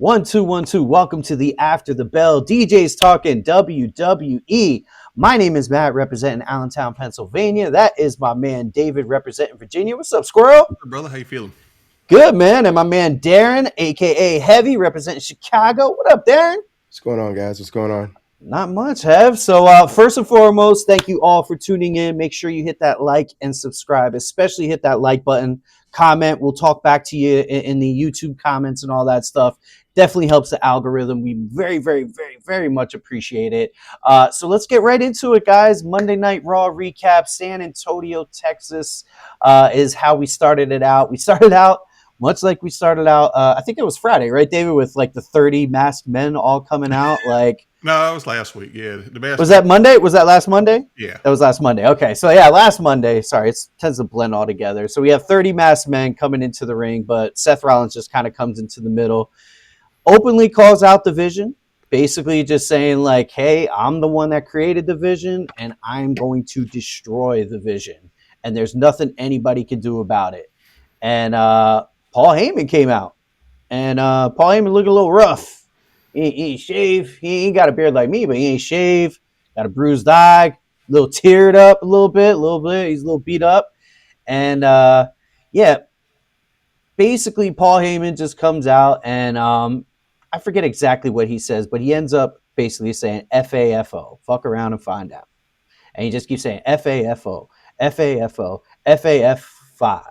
One, two, 1, 2. Welcome to the After the Bell DJs Talking WWE. My name is Matt, representing Allentown, Pennsylvania. That is my man David, representing Virginia. What's up, Squirrel? Hey, brother, how you feeling? Good, man. And my man Darren, aka Heavy, representing Chicago. What up, Darren? What's going on, guys? What's going on? Not much, Hev. So first and foremost, thank you all for tuning in. Make sure you hit that like and subscribe, especially hit that like button. Comment. We'll talk back to you in the YouTube comments and all that stuff. Definitely helps the algorithm. We very, very, very, very much appreciate it. So let's get right into it, guys. Monday Night Raw recap. San Antonio, Texas is how we started it out. We started out much like we started out. I think it was Friday, right, David, with like the 30 masked men all coming out. Like, no, it was last week. Yeah, was that Monday? Was that last Monday? Yeah, that was last Monday. Okay, so yeah, last Monday. Sorry, it tends to blend all together. So we have 30 masked men coming into the ring, but Seth Rollins just kind of comes into the middle, openly calls out the Vision, basically just saying like, "Hey, I'm the one that created the Vision, and I'm going to destroy the Vision, and there's nothing anybody can do about it." And Paul Heyman came out, and Paul Heyman looked a little rough. He ain't shaved. He ain't got a beard like me, but he ain't shaved. Got a bruised eye, a little teared up a little bit. He's a little beat up. And, yeah, basically Paul Heyman just comes out and I forget exactly what he says, but he ends up basically saying FAFO, fuck around and find out. And he just keeps saying FAFO, FAFO, FAF5.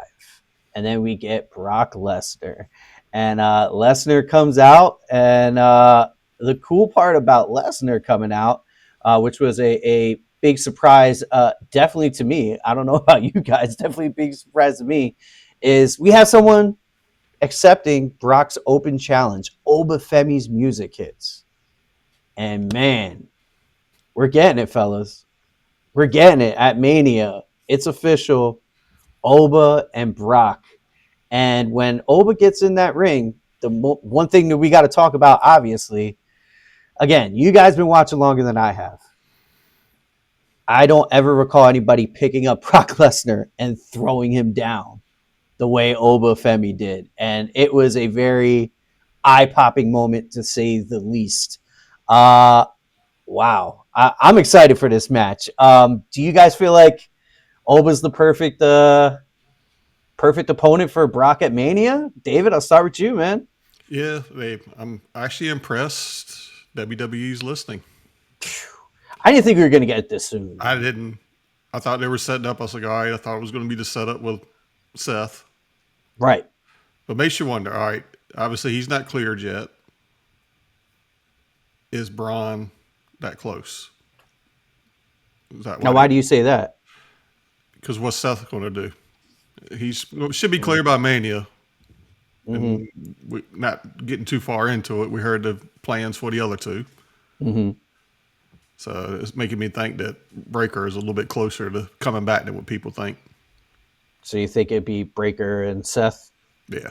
And then we get Brock Lesnar. And Lesnar comes out, and the cool part about Lesnar coming out, which was a big surprise, definitely to me, I don't know about you guys, definitely a big surprise to me, is we have someone accepting Brock's open challenge. Oba Femi's music hits. And man, we're getting it, fellas. We're getting it at Mania. It's official. Oba and Brock. And when Oba gets in that ring, the one thing that we got to talk about, obviously, again, you guys been watching longer than I have. I don't ever recall anybody picking up Brock Lesnar and throwing him down the way Oba Femi did. And it was a very eye-popping moment, to say the least. Wow. I'm excited for this match. Do you guys feel like Oba's the perfect opponent for Brock at Mania? David, I'll start with you, man. Yeah, I'm actually impressed WWE's listening. I didn't think we were going to get it this soon. I didn't. I thought they were setting up. I was like, all right, I thought it was going to be the setup with Seth. Right. But makes you wonder, all right, obviously he's not cleared yet. Is Braun that close? Now, why do you say that? Because what's Seth going to do? He should be clear by Mania. And we're not getting too far into it. We heard the plans for the other two. Mm-hmm. So it's making me think that Breaker is a little bit closer to coming back than what people think. So you think it'd be Breaker and Seth? Yeah.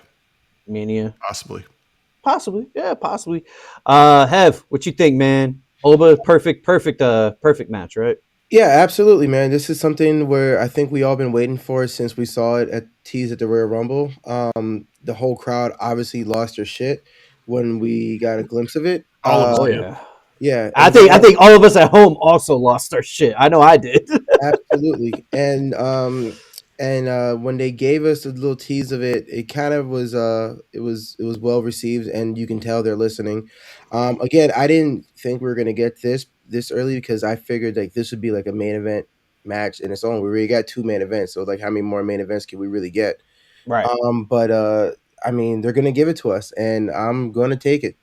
Mania? Possibly. Yeah, possibly. Hev, what you think, man? Oba, perfect match, right? Yeah, absolutely, man. This is something where I think we all been waiting for since we saw it teased at the Royal Rumble. The whole crowd obviously lost their shit when we got a glimpse of it. Yeah. I think all of us at home also lost our shit. I know I did. Absolutely. And when they gave us a little tease of it, it kind of was it was well received, and you can tell they're listening. Again, I didn't think we were gonna get this early because I figured like this would be like a main event match in its own. We already got 2 main events, so like how many more main events can we really get? Right. But I mean, they're gonna give it to us, and I'm gonna take it.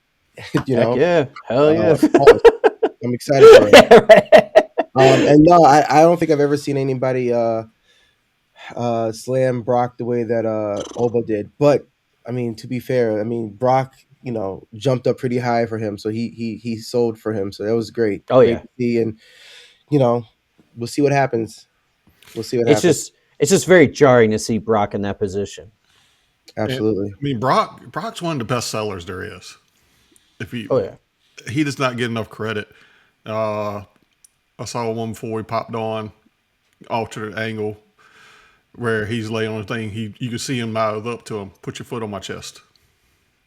You know? Yeah. Hell yeah. I'm excited for it. Yeah, right. And no, I don't think I've ever seen anybody slam Brock the way that Oba did. But I mean, to be fair, I mean Brock, jumped up pretty high for him, so he sold for him, so that was great. Oh yeah. And we'll see what happens. It's just very jarring to see Brock in that position. Absolutely. I mean, Brock's one of the best sellers there is. He does not get enough credit. I saw one before he popped on alternate angle where he's laying on the thing. You can see him mouth up to him. Put your foot on my chest.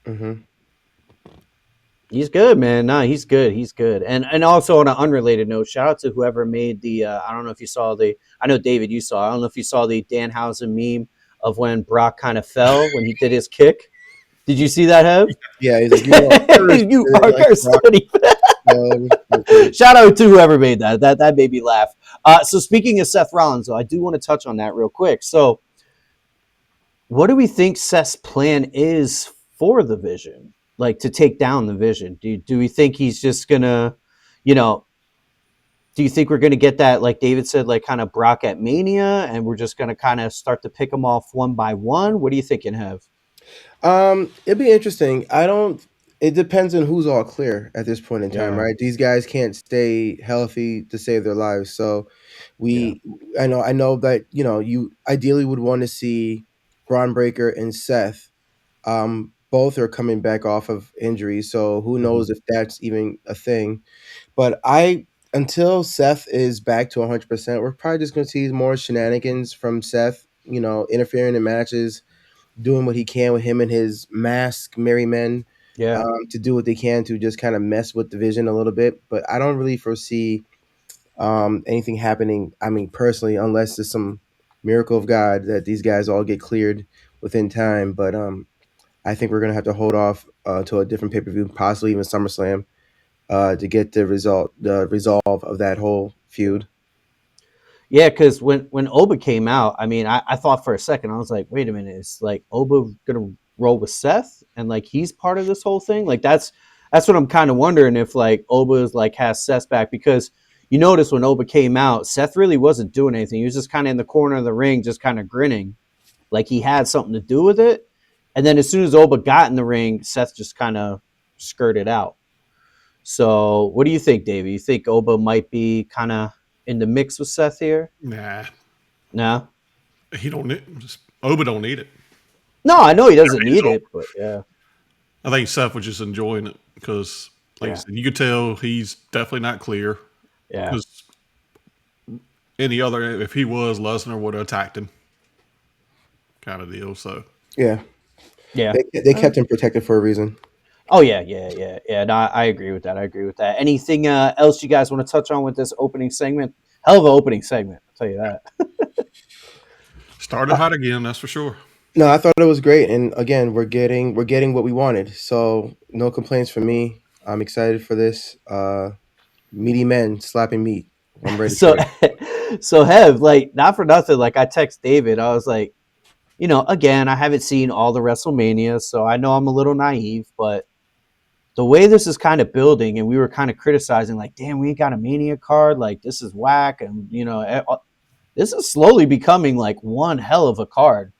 Mm-hmm. He's good, man. No, he's good. He's good. And also on an unrelated note, shout out to whoever made the. I don't know if you saw the. I know David, you saw. I don't know if you saw the Danhausen meme of when Brock kind of fell when he did his kick. Did you see that, Hev? Yeah, he's like, you are cursed. You are Like, cursed. Brock. Shout out to whoever made that. That made me laugh. So speaking of Seth Rollins, though, I do want to touch on that real quick. So, what do we think Seth's plan is for the Vision? Like to take down the Vision? Do we think he's just gonna, you know, do you think we're gonna get that, like David said, like kind of Brock at Mania, and we're just gonna kind of start to pick them off one by one? What are you thinking, Hev? It'd be interesting. It depends on who's all clear at this point in time, Yeah. right? These guys can't stay healthy to save their lives. So Yeah. I know that, you ideally would want to see Braun Breaker and Seth. Both are coming back off of injuries. So who knows if that's even a thing. But until Seth is back to 100%, we're probably just going to see more shenanigans from Seth, interfering in matches, doing what he can with him and his mask merry men, Yeah. to do what they can to just kind of mess with the Vision a little bit. But I don't really foresee anything happening. I mean, personally, unless there's some miracle of God that these guys all get cleared within time. But I think we're gonna have to hold off to a different pay per view, possibly even SummerSlam, to get the resolve of that whole feud. Yeah, because when Oba came out, I mean, I thought for a second, I was like, wait a minute, is like Oba gonna roll with Seth and like he's part of this whole thing? Like that's what I'm kind of wondering, if like Oba is like has Seth back, because you notice when Oba came out, Seth really wasn't doing anything. He was just kind of in the corner of the ring, just kind of grinning, like he had something to do with it. And then as soon as Oba got in the ring, Seth just kind of skirted out. So what do you think, Davey? You think Oba might be kind of in the mix with Seth here? Nah, No. he don't need. Oba don't need it. No, I know he doesn't need it, but yeah. I think Seth was just enjoying it because, like I said, you could tell he's definitely not clear. Yeah. Because any other, if he was, Lesnar would have attacked him, kind of deal. So Yeah, Yeah. they kept him protected for a reason. Oh yeah. No, I agree with that. Anything else you guys want to touch on with this opening segment? Hell of an opening segment, I'll tell you that. started hot again, that's for sure. No, I thought it was great, and again, we're getting what we wanted. So no complaints from me. I'm excited for this. Meaty men slapping meat. I'm ready. So Hev, like, not for nothing, like I text David, I was like, again, I haven't seen all the WrestleMania, so I know I'm a little naive, but the way this is kind of building, and we were kind of criticizing, like, damn, we ain't got a Mania card, like this is whack, and this is slowly becoming like one hell of a card.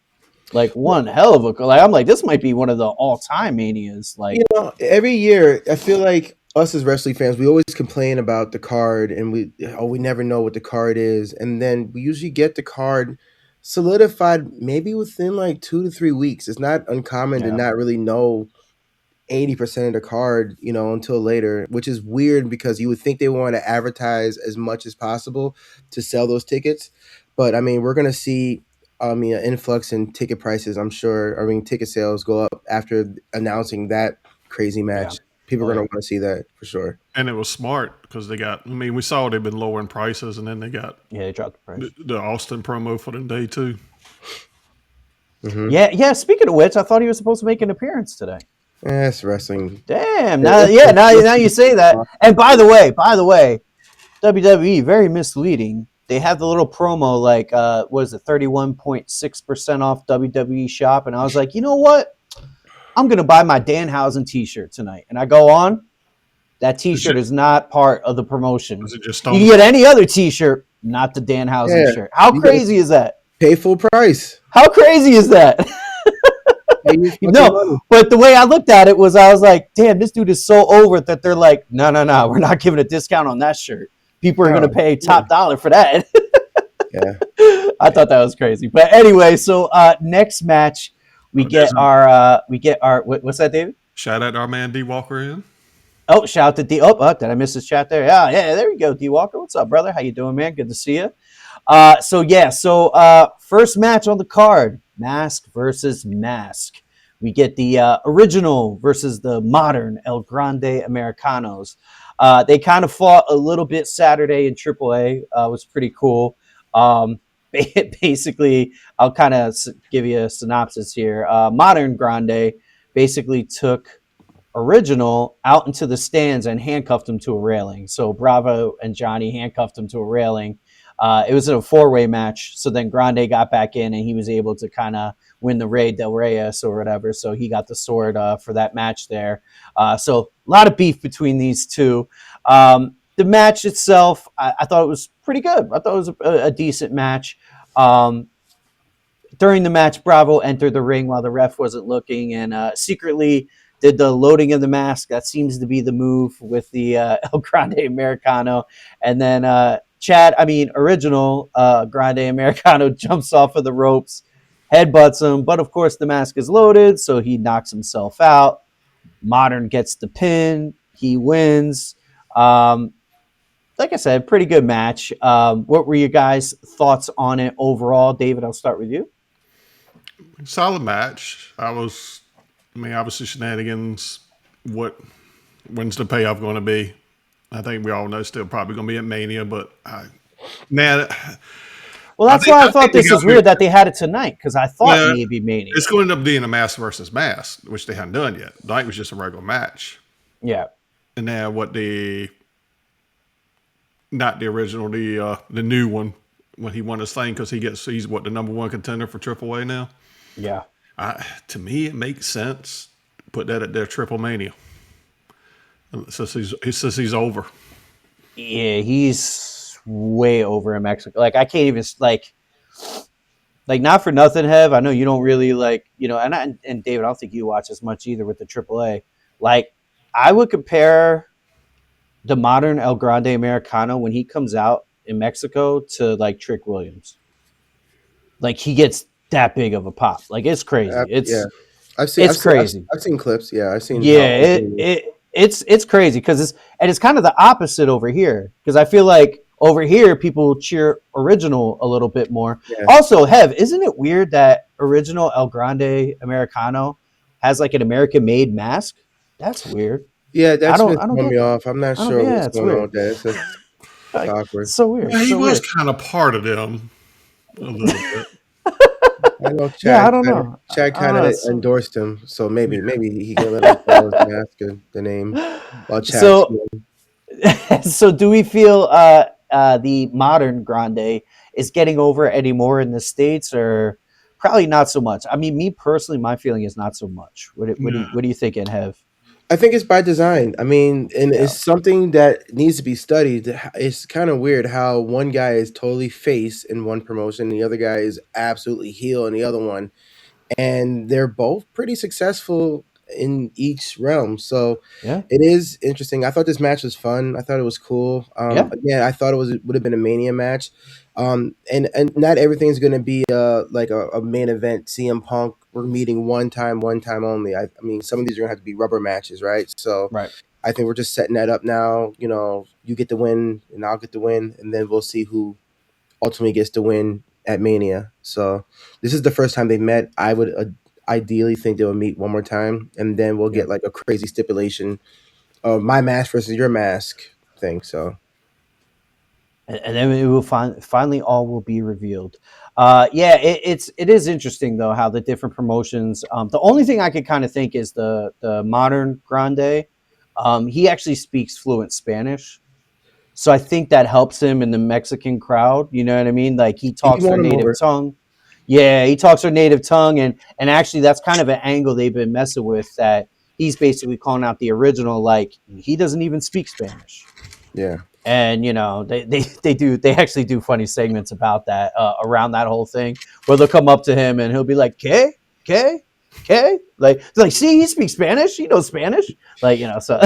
Like one hell of a, like I'm like, this might be one of the all-time Manias. Like, every year I feel like us as wrestling fans, we always complain about the card, and we never know what the card is, and then we usually get the card solidified maybe within like 2 to 3 weeks. It's not uncommon to not really know 80% of the card, until later, which is weird because you would think they want to advertise as much as possible to sell those tickets. But I mean, we're going to see an influx in ticket prices, I'm sure. I mean, ticket sales go up after announcing that crazy match. Yeah. People are going to want to see that for sure. And it was smart because we saw they've been lowering prices, and then they dropped the price. The Austin promo for the day too. Mm-hmm. Yeah. Speaking of which, I thought he was supposed to make an appearance today. It's wrestling. Damn. Now you say that. And by the way, WWE, very misleading. They have the little promo like, what is it, 31.6% off WWE shop. And I was like, you know what? I'm going to buy my Danhausen t-shirt tonight. And I go on. That t-shirt is not part of the promotion. Is it just you can get any other t-shirt, not the Danhausen shirt. How crazy is that? Pay full price. How crazy is that? No, but the way I looked at it was, I was like, damn, this dude is so over that they're like, no, we're not giving a discount on that shirt. People are going to pay top dollar for that. Yeah. I thought that was crazy. But anyway, so next match, we get our what's that, David? Shout out to our man D Walker in. Oh, shout out to D. Oh, did I miss his chat there? Yeah, there we go. D Walker, what's up, brother? How you doing, man? Good to see you. So first match on the card, Mask versus Mask. We get the original versus the modern El Grande Americanos. They kind of fought a little bit Saturday in AAA. Was pretty cool. Basically, I'll kind of give you a synopsis here. Modern Grande basically took original out into the stands and handcuffed him to a railing. So Bravo and Johnny handcuffed him to a railing. It was a four-way match. So then Grande got back in and he was able to kind of win the Rey del Reyes or whatever. So he got the sword for that match there. So a lot of beef between these two. The match itself, I thought it was pretty good. I thought it was a decent match. During the match, Bravo entered the ring while the ref wasn't looking and secretly did the loading of the mask. That seems to be the move with the El Grande Americano. And then original Grande Americano jumps off of the ropes, headbutts him. But of course, the mask is loaded, so he knocks himself out. Modern gets the pin. He wins. Like I said, pretty good match. What were your guys' thoughts on it overall? David, I'll start with you. Solid match. Obviously shenanigans. When's the payoff going to be? I think we all know still probably going to be at Mania, but well, that's why I thought this was weird that they had it tonight because I thought maybe Mania. It's going to end up being a mask versus mask, which they hadn't done yet. Tonight was just a regular match. Yeah. And now not the original, the new one when he won his thing because he's the number one contender for AAA now. Yeah. To me, it makes sense. Put that at their Triple Mania. Since he's over. Yeah, he's way over in Mexico. Like I can't even like not for nothing, Hev. I know you don't really and David, I don't think you watch as much either with the AAA. Like I would compare the modern El Grande Americano when he comes out in Mexico to like Trick Williams. Like he gets that big of a pop. Like it's crazy. I've seen clips. Yeah, I've seen. Yeah, it's crazy because it's kind of the opposite over here because I feel like over here people cheer original a little bit more. Yeah. Also, Hev, isn't it weird that original El Grande Americano has like an American-made mask? That's weird. Yeah, that's what threw me off. I'm not sure what's going on with that. It's awkward. It's so weird. Yeah, he was kind of part of them a little bit. I know Chad. I don't know. Chad kind of endorsed him, so maybe he can let him follow his mask the name. While Chad so do we feel the modern Grande is getting over anymore in the States, or probably not so much? I mean, me personally, my feeling is not so much. What do you think, Hev? I think it's by design. I mean, and it's something that needs to be studied. It's kind of weird how one guy is totally face in one promotion, and the other guy is absolutely heel in the other one. And they're both pretty successful in each realm. So it is interesting. I thought this match was fun. I thought it was cool. Again, I thought it would have been a Mania match. And not everything's going to be like a main event. CM Punk, we're meeting one time only. I mean, some of these are going to have to be rubber matches, right? So I think we're just setting that up now. You know, you get the win and I'll get the win, and then we'll see who ultimately gets the win at Mania. So this is the first time they've met. I would ideally think they will meet one more time, and then we'll get like a crazy stipulation of my mask versus your mask thing. So. And then it will finally all will be revealed. It is interesting though how the different promotions. The only thing I could kind of think is the modern Grande. He actually speaks fluent Spanish, so I think that helps him in the Mexican crowd. You know what I mean? Like he talks their native tongue. Yeah, he talks their native tongue, and actually that's kind of an angle they've been messing with. That he's basically calling out the original, like he doesn't even speak Spanish. Yeah. And they actually do funny segments about that around that whole thing where they'll come up to him and he'll be like, "¿Qué? Like see, he speaks Spanish, he knows Spanish, so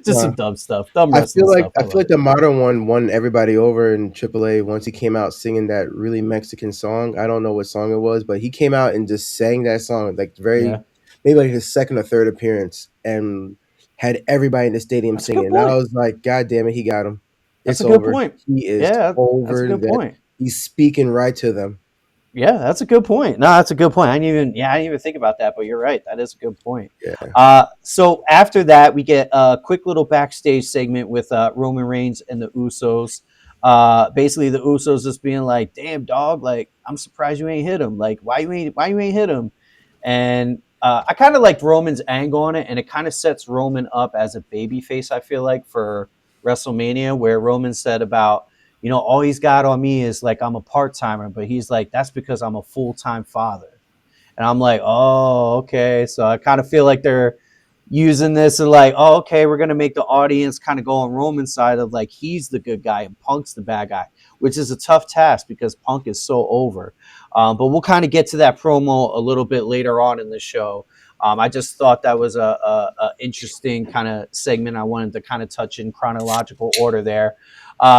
just some dumb stuff. I feel like the modern one won everybody over in AAA once he came out singing that really Mexican song. I don't know what song it was, but he came out and just sang that song like maybe like his second or third appearance, and had everybody in the stadium singing. And I was like, God damn it, he got him. That's a good point. He is over that. He's speaking right to them. Yeah, that's a good point. No, that's a good point. I didn't even think about that, but you're right. That is a good point. Yeah. So after that, we get a quick little backstage segment with Roman Reigns and the Usos. Basically, the Usos just being like, "Damn, dog! Like, I'm surprised you ain't hit him. Like, why you ain't hit him?" And I kind of liked Roman's angle on it, and it kind of sets Roman up as a babyface. I feel like for WrestleMania, where Roman said about, all he's got on me is like I'm a part timer, but he's like, that's because I'm a full time father. And I'm like, oh, okay. So I kind of feel like they're using this and like, oh, okay, we're gonna make the audience kind of go on Roman's side of like he's the good guy and Punk's the bad guy, which is a tough task because Punk is so over. But we'll kind of get to that promo a little bit later on in the show. I just thought that was a interesting kind of segment. I wanted to kind of touch in chronological order there.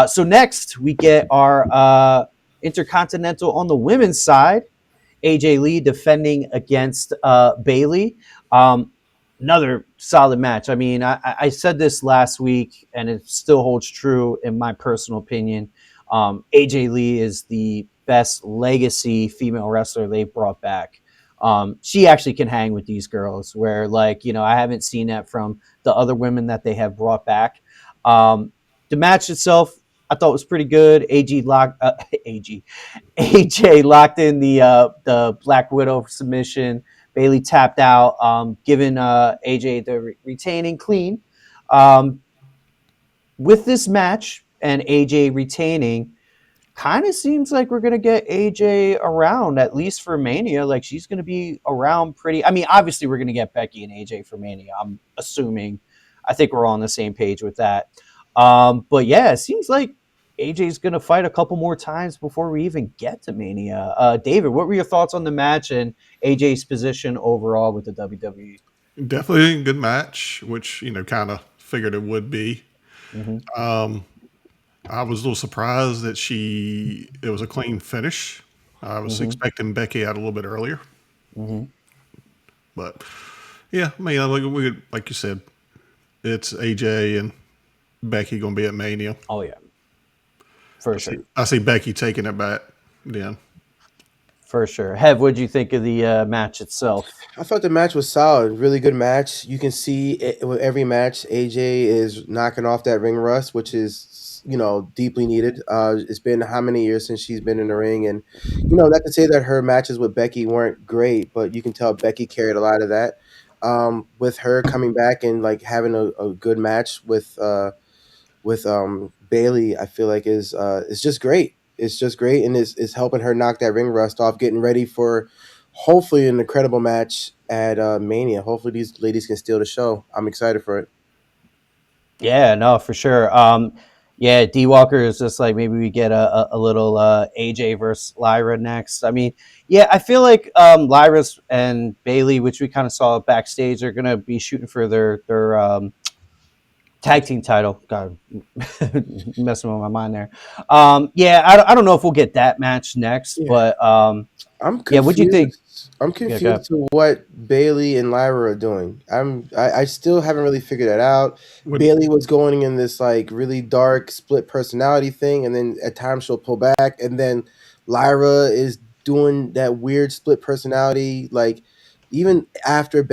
So next we get our Intercontinental on the women's side. AJ Lee defending against Bailey. Another solid match. I mean, I said this last week, and it still holds true in my personal opinion. AJ Lee is the best legacy female wrestler they've brought back. She actually can hang with these girls, where I haven't seen that from the other women that they have brought back. The match itself, I thought was pretty good. AJ locked in the Black Widow submission. Bailey tapped out, giving AJ the retaining clean. With this match and AJ retaining, kind of seems like we're going to get AJ around, at least for Mania. Like, she's going to be around pretty. I mean, obviously, we're going to get Becky and AJ for Mania, I'm assuming. I think we're all on the same page with that. But yeah, it seems like AJ's going to fight a couple more times before we even get to Mania. David, what were your thoughts on the match and AJ's position overall with the WWE? Definitely a good match, which, kind of figured it would be. Mm-hmm. I was a little surprised that it was a clean finish. I was expecting Becky out a little bit earlier. Mm-hmm. But yeah, I mean, like you said, it's AJ and Becky going to be at Mania. Oh, yeah. For sure. I see Becky taking it back then. For sure. Hev, what did you think of the match itself? I thought the match was solid. Really good match. You can see with every match, AJ is knocking off that ring rust, which is, deeply needed. It's been how many years since she's been in the ring? And, not to say that her matches with Becky weren't great, but you can tell Becky carried a lot of that. With her coming back and like having a good match with Bailey, I feel like is just great. It's just great, and is helping her knock that ring rust off, getting ready for hopefully an incredible match at Mania. Hopefully these ladies can steal the show. I'm excited for it. Yeah, no, for sure. Yeah, D Walker is just like maybe we get a little AJ versus Lyra next. I mean, yeah, I feel like Lyra and Bailey, which we kind of saw backstage, are gonna be shooting for their tag team title. God, messing with my mind there. Yeah, I don't know if we'll get that match next, but I'm confused. yeah, what do you think? I'm confused to what Bailey and Lyra are doing. I still haven't really figured that out. Bailey was going in this like really dark split personality thing, and then at times she'll pull back, and then Lyra is doing that weird split personality. Like even after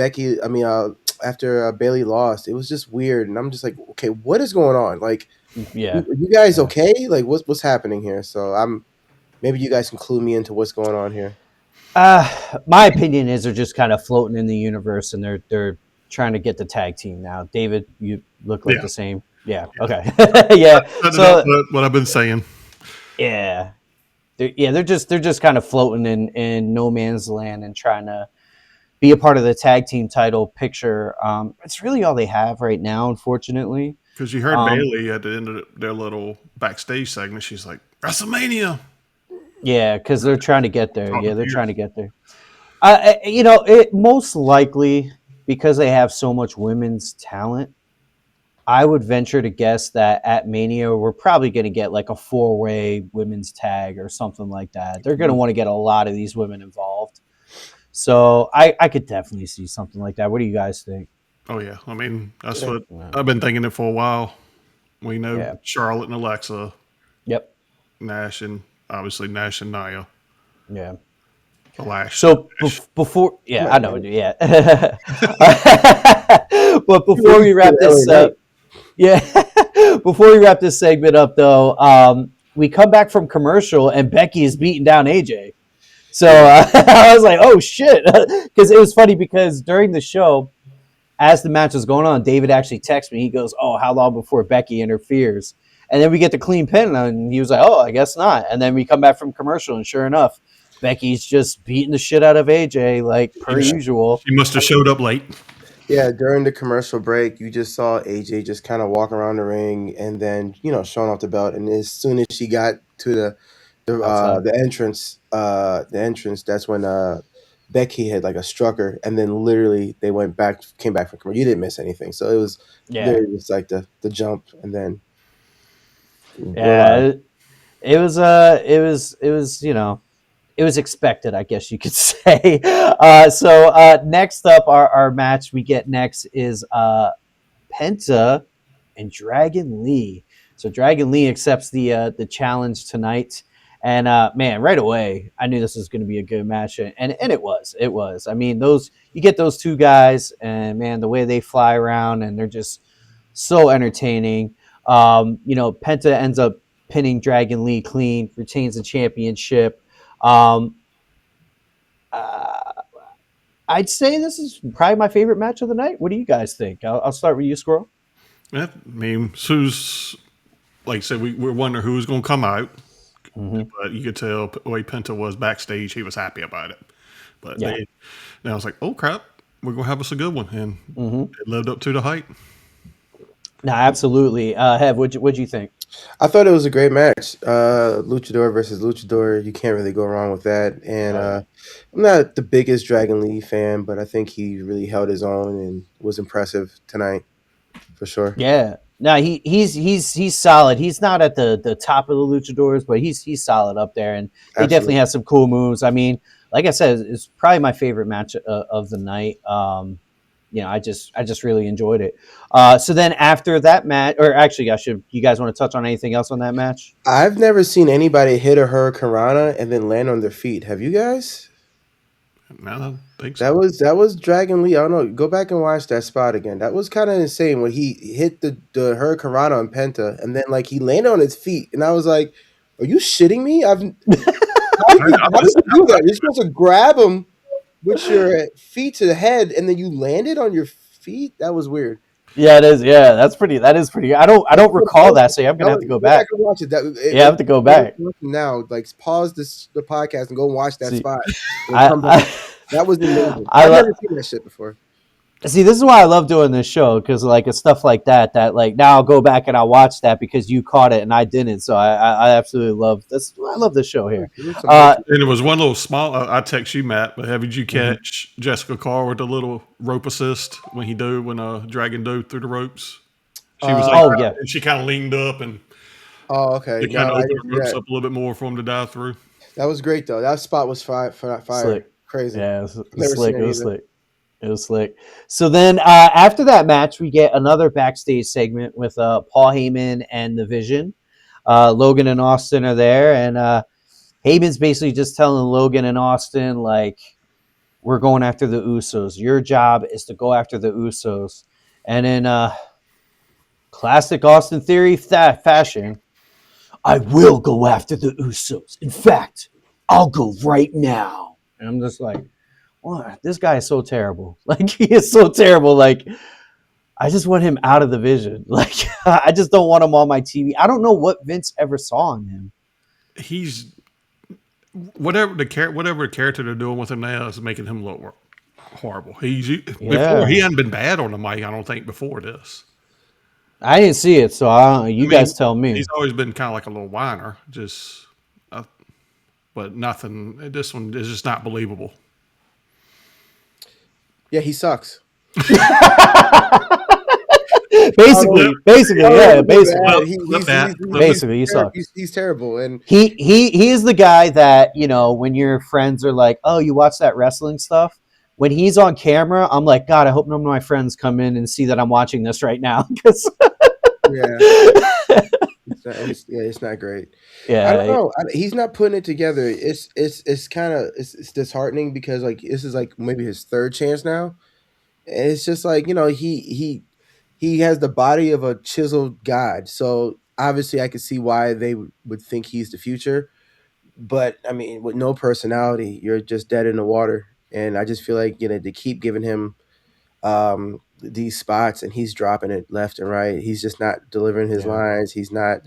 after Bailey lost, it was just weird, and I'm just like, okay, what is going on? Like, yeah, you guys okay? Like, what's happening here? So maybe you guys can clue me into what's going on here. My opinion is they're just kind of floating in the universe, and they're trying to get the tag team now. David, you look like the same. Yeah. Okay. Yeah. So what I've been saying. Yeah. They're just kind of floating in no man's land and trying to be a part of the tag team title picture. It's really all they have right now, unfortunately. Because you heard Bailey at the end of their little backstage segment. She's like, WrestleMania. Yeah, because they're trying to get there. Yeah, they're trying to get there. It most likely, because they have so much women's talent, I would venture to guess that at Mania, we're probably going to get like a 4-way women's tag or something like that. They're going to want to get a lot of these women involved. So I could definitely see something like that. What do you guys think? Oh, yeah. I mean, that's what I've been thinking it for a while. We know Charlotte and Alexa. Yep. Nash and obviously Nash and Nia. Yeah. So before, I know, yeah. But before we wrap this up, before we wrap this segment up, though, we come back from commercial and Becky is beating down AJ. So I was like, oh shit, because it was funny because during the show, as the match was going on, David actually texted me. He goes, "Oh, how long before Becky interferes?" And then we get the clean pin, and he was like, "Oh, I guess not." And then we come back from commercial, and sure enough, Becky's just beating the shit out of AJ like per usual. She must have showed up late. Yeah, during the commercial break, you just saw AJ just kind of walk around the ring and then, showing off the belt. And as soon as she got to the entrance, that's when Becky had like a struck her, and then literally they came back from commercial. You didn't miss anything, so it was literally just like the jump, and then it was expected, I guess you could say. So next up, our match we get next is Penta and Dragon Lee. So Dragon Lee accepts the challenge tonight. And man, right away, I knew this was going to be a good match, and it was. It was. I mean, you get those two guys, and man, the way they fly around, and they're just so entertaining. Penta ends up pinning Dragon Lee clean, retains the championship. I'd say this is probably my favorite match of the night. What do you guys think? I'll start with you, Squirrel. Yeah, I mean, Sue's, like I said, we're wondering who was going to come out. Mm-hmm. But you could tell the way Penta was backstage, he was happy about it. But now I was like, oh crap, we're going to have us a good one. And it lived up to the hype. No, absolutely. Hev, what'd you think? I thought it was a great match. Luchador versus Luchador. You can't really go wrong with that. And I'm not the biggest Dragon Lee fan, but I think he really held his own and was impressive tonight for sure. Yeah. No, he's solid. He's not at the top of the Luchadors, but he's solid up there, and he definitely has some cool moves. I mean, like I said, it's probably my favorite match of the night. I just really enjoyed it. So then after that match, or actually, you guys want to touch on anything else on that match? I've never seen anybody hit a hurricanrana and then land on their feet. Have you guys? No, I don't think so. That was Dragon Lee. I don't know. Go back and watch that spot again. That was kind of insane when he hit the hurricanrana on Penta, and then like he landed on his feet, and I was like, "Are you shitting me? How did you do that? You're supposed to grab him with your feet to the head, and then you landed on your feet. That was weird." Yeah, it is. Yeah, that is pretty. I don't recall that, so I'm gonna have to go back. And watch it. I have to go back now. Like pause the podcast and go watch that spot. That was amazing. I've never seen that shit before. See, this is why I love doing this show, because like it's stuff like that like now I'll go back and I'll watch that because you caught it and I didn't. So I absolutely love this. I love this show here. And it was one little small. I text you, Matt, but did you catch Jessica Carr with the little rope assist when Dragon dove through the ropes? She was and she kind of leaned up and okay, it kind of opened the ropes up a little bit more for him to dive through. That was great though. That spot was fire. Slick. Crazy. Yeah, it was slick. It was slick. It was slick. So then after that match, we get another backstage segment with Paul Heyman and The Vision. Logan and Austin are there, and Heyman's basically just telling Logan and Austin, like, we're going after the Usos. Your job is to go after the Usos. And in classic Austin Theory fashion, I will go after the Usos. In fact, I'll go right now. And I'm just like, wow, this guy is so terrible. Like, he is so terrible. Like, I just want him out of the Vision. Like, I just don't want him on my TV. I don't know what Vince ever saw in him. He's whatever the character they're doing with him now is making him look horrible. Before he hadn't been bad on the mic, I don't think, before this. I didn't see it, so guys tell me. He's always been kind of like a little whiner, but nothing. This one is just not believable. Yeah, he sucks. basically, he sucks. He's terrible, and he is the guy that, when your friends are like, "Oh, you watch that wrestling stuff?" When he's on camera, I'm like, God, I hope none of my friends come in and see that I'm watching this right now. Yeah, It's not great. I don't Yeah, know. He's not putting it together. It's kind of it's disheartening because like this is like maybe his third chance now. And it's just like he has the body of a chiseled god. So obviously, I could see why they would think he's the future. But I mean, with no personality, you're just dead in the water. And I just feel like they keep giving him these spots and he's dropping it left and right. He's just not delivering his lines. He's not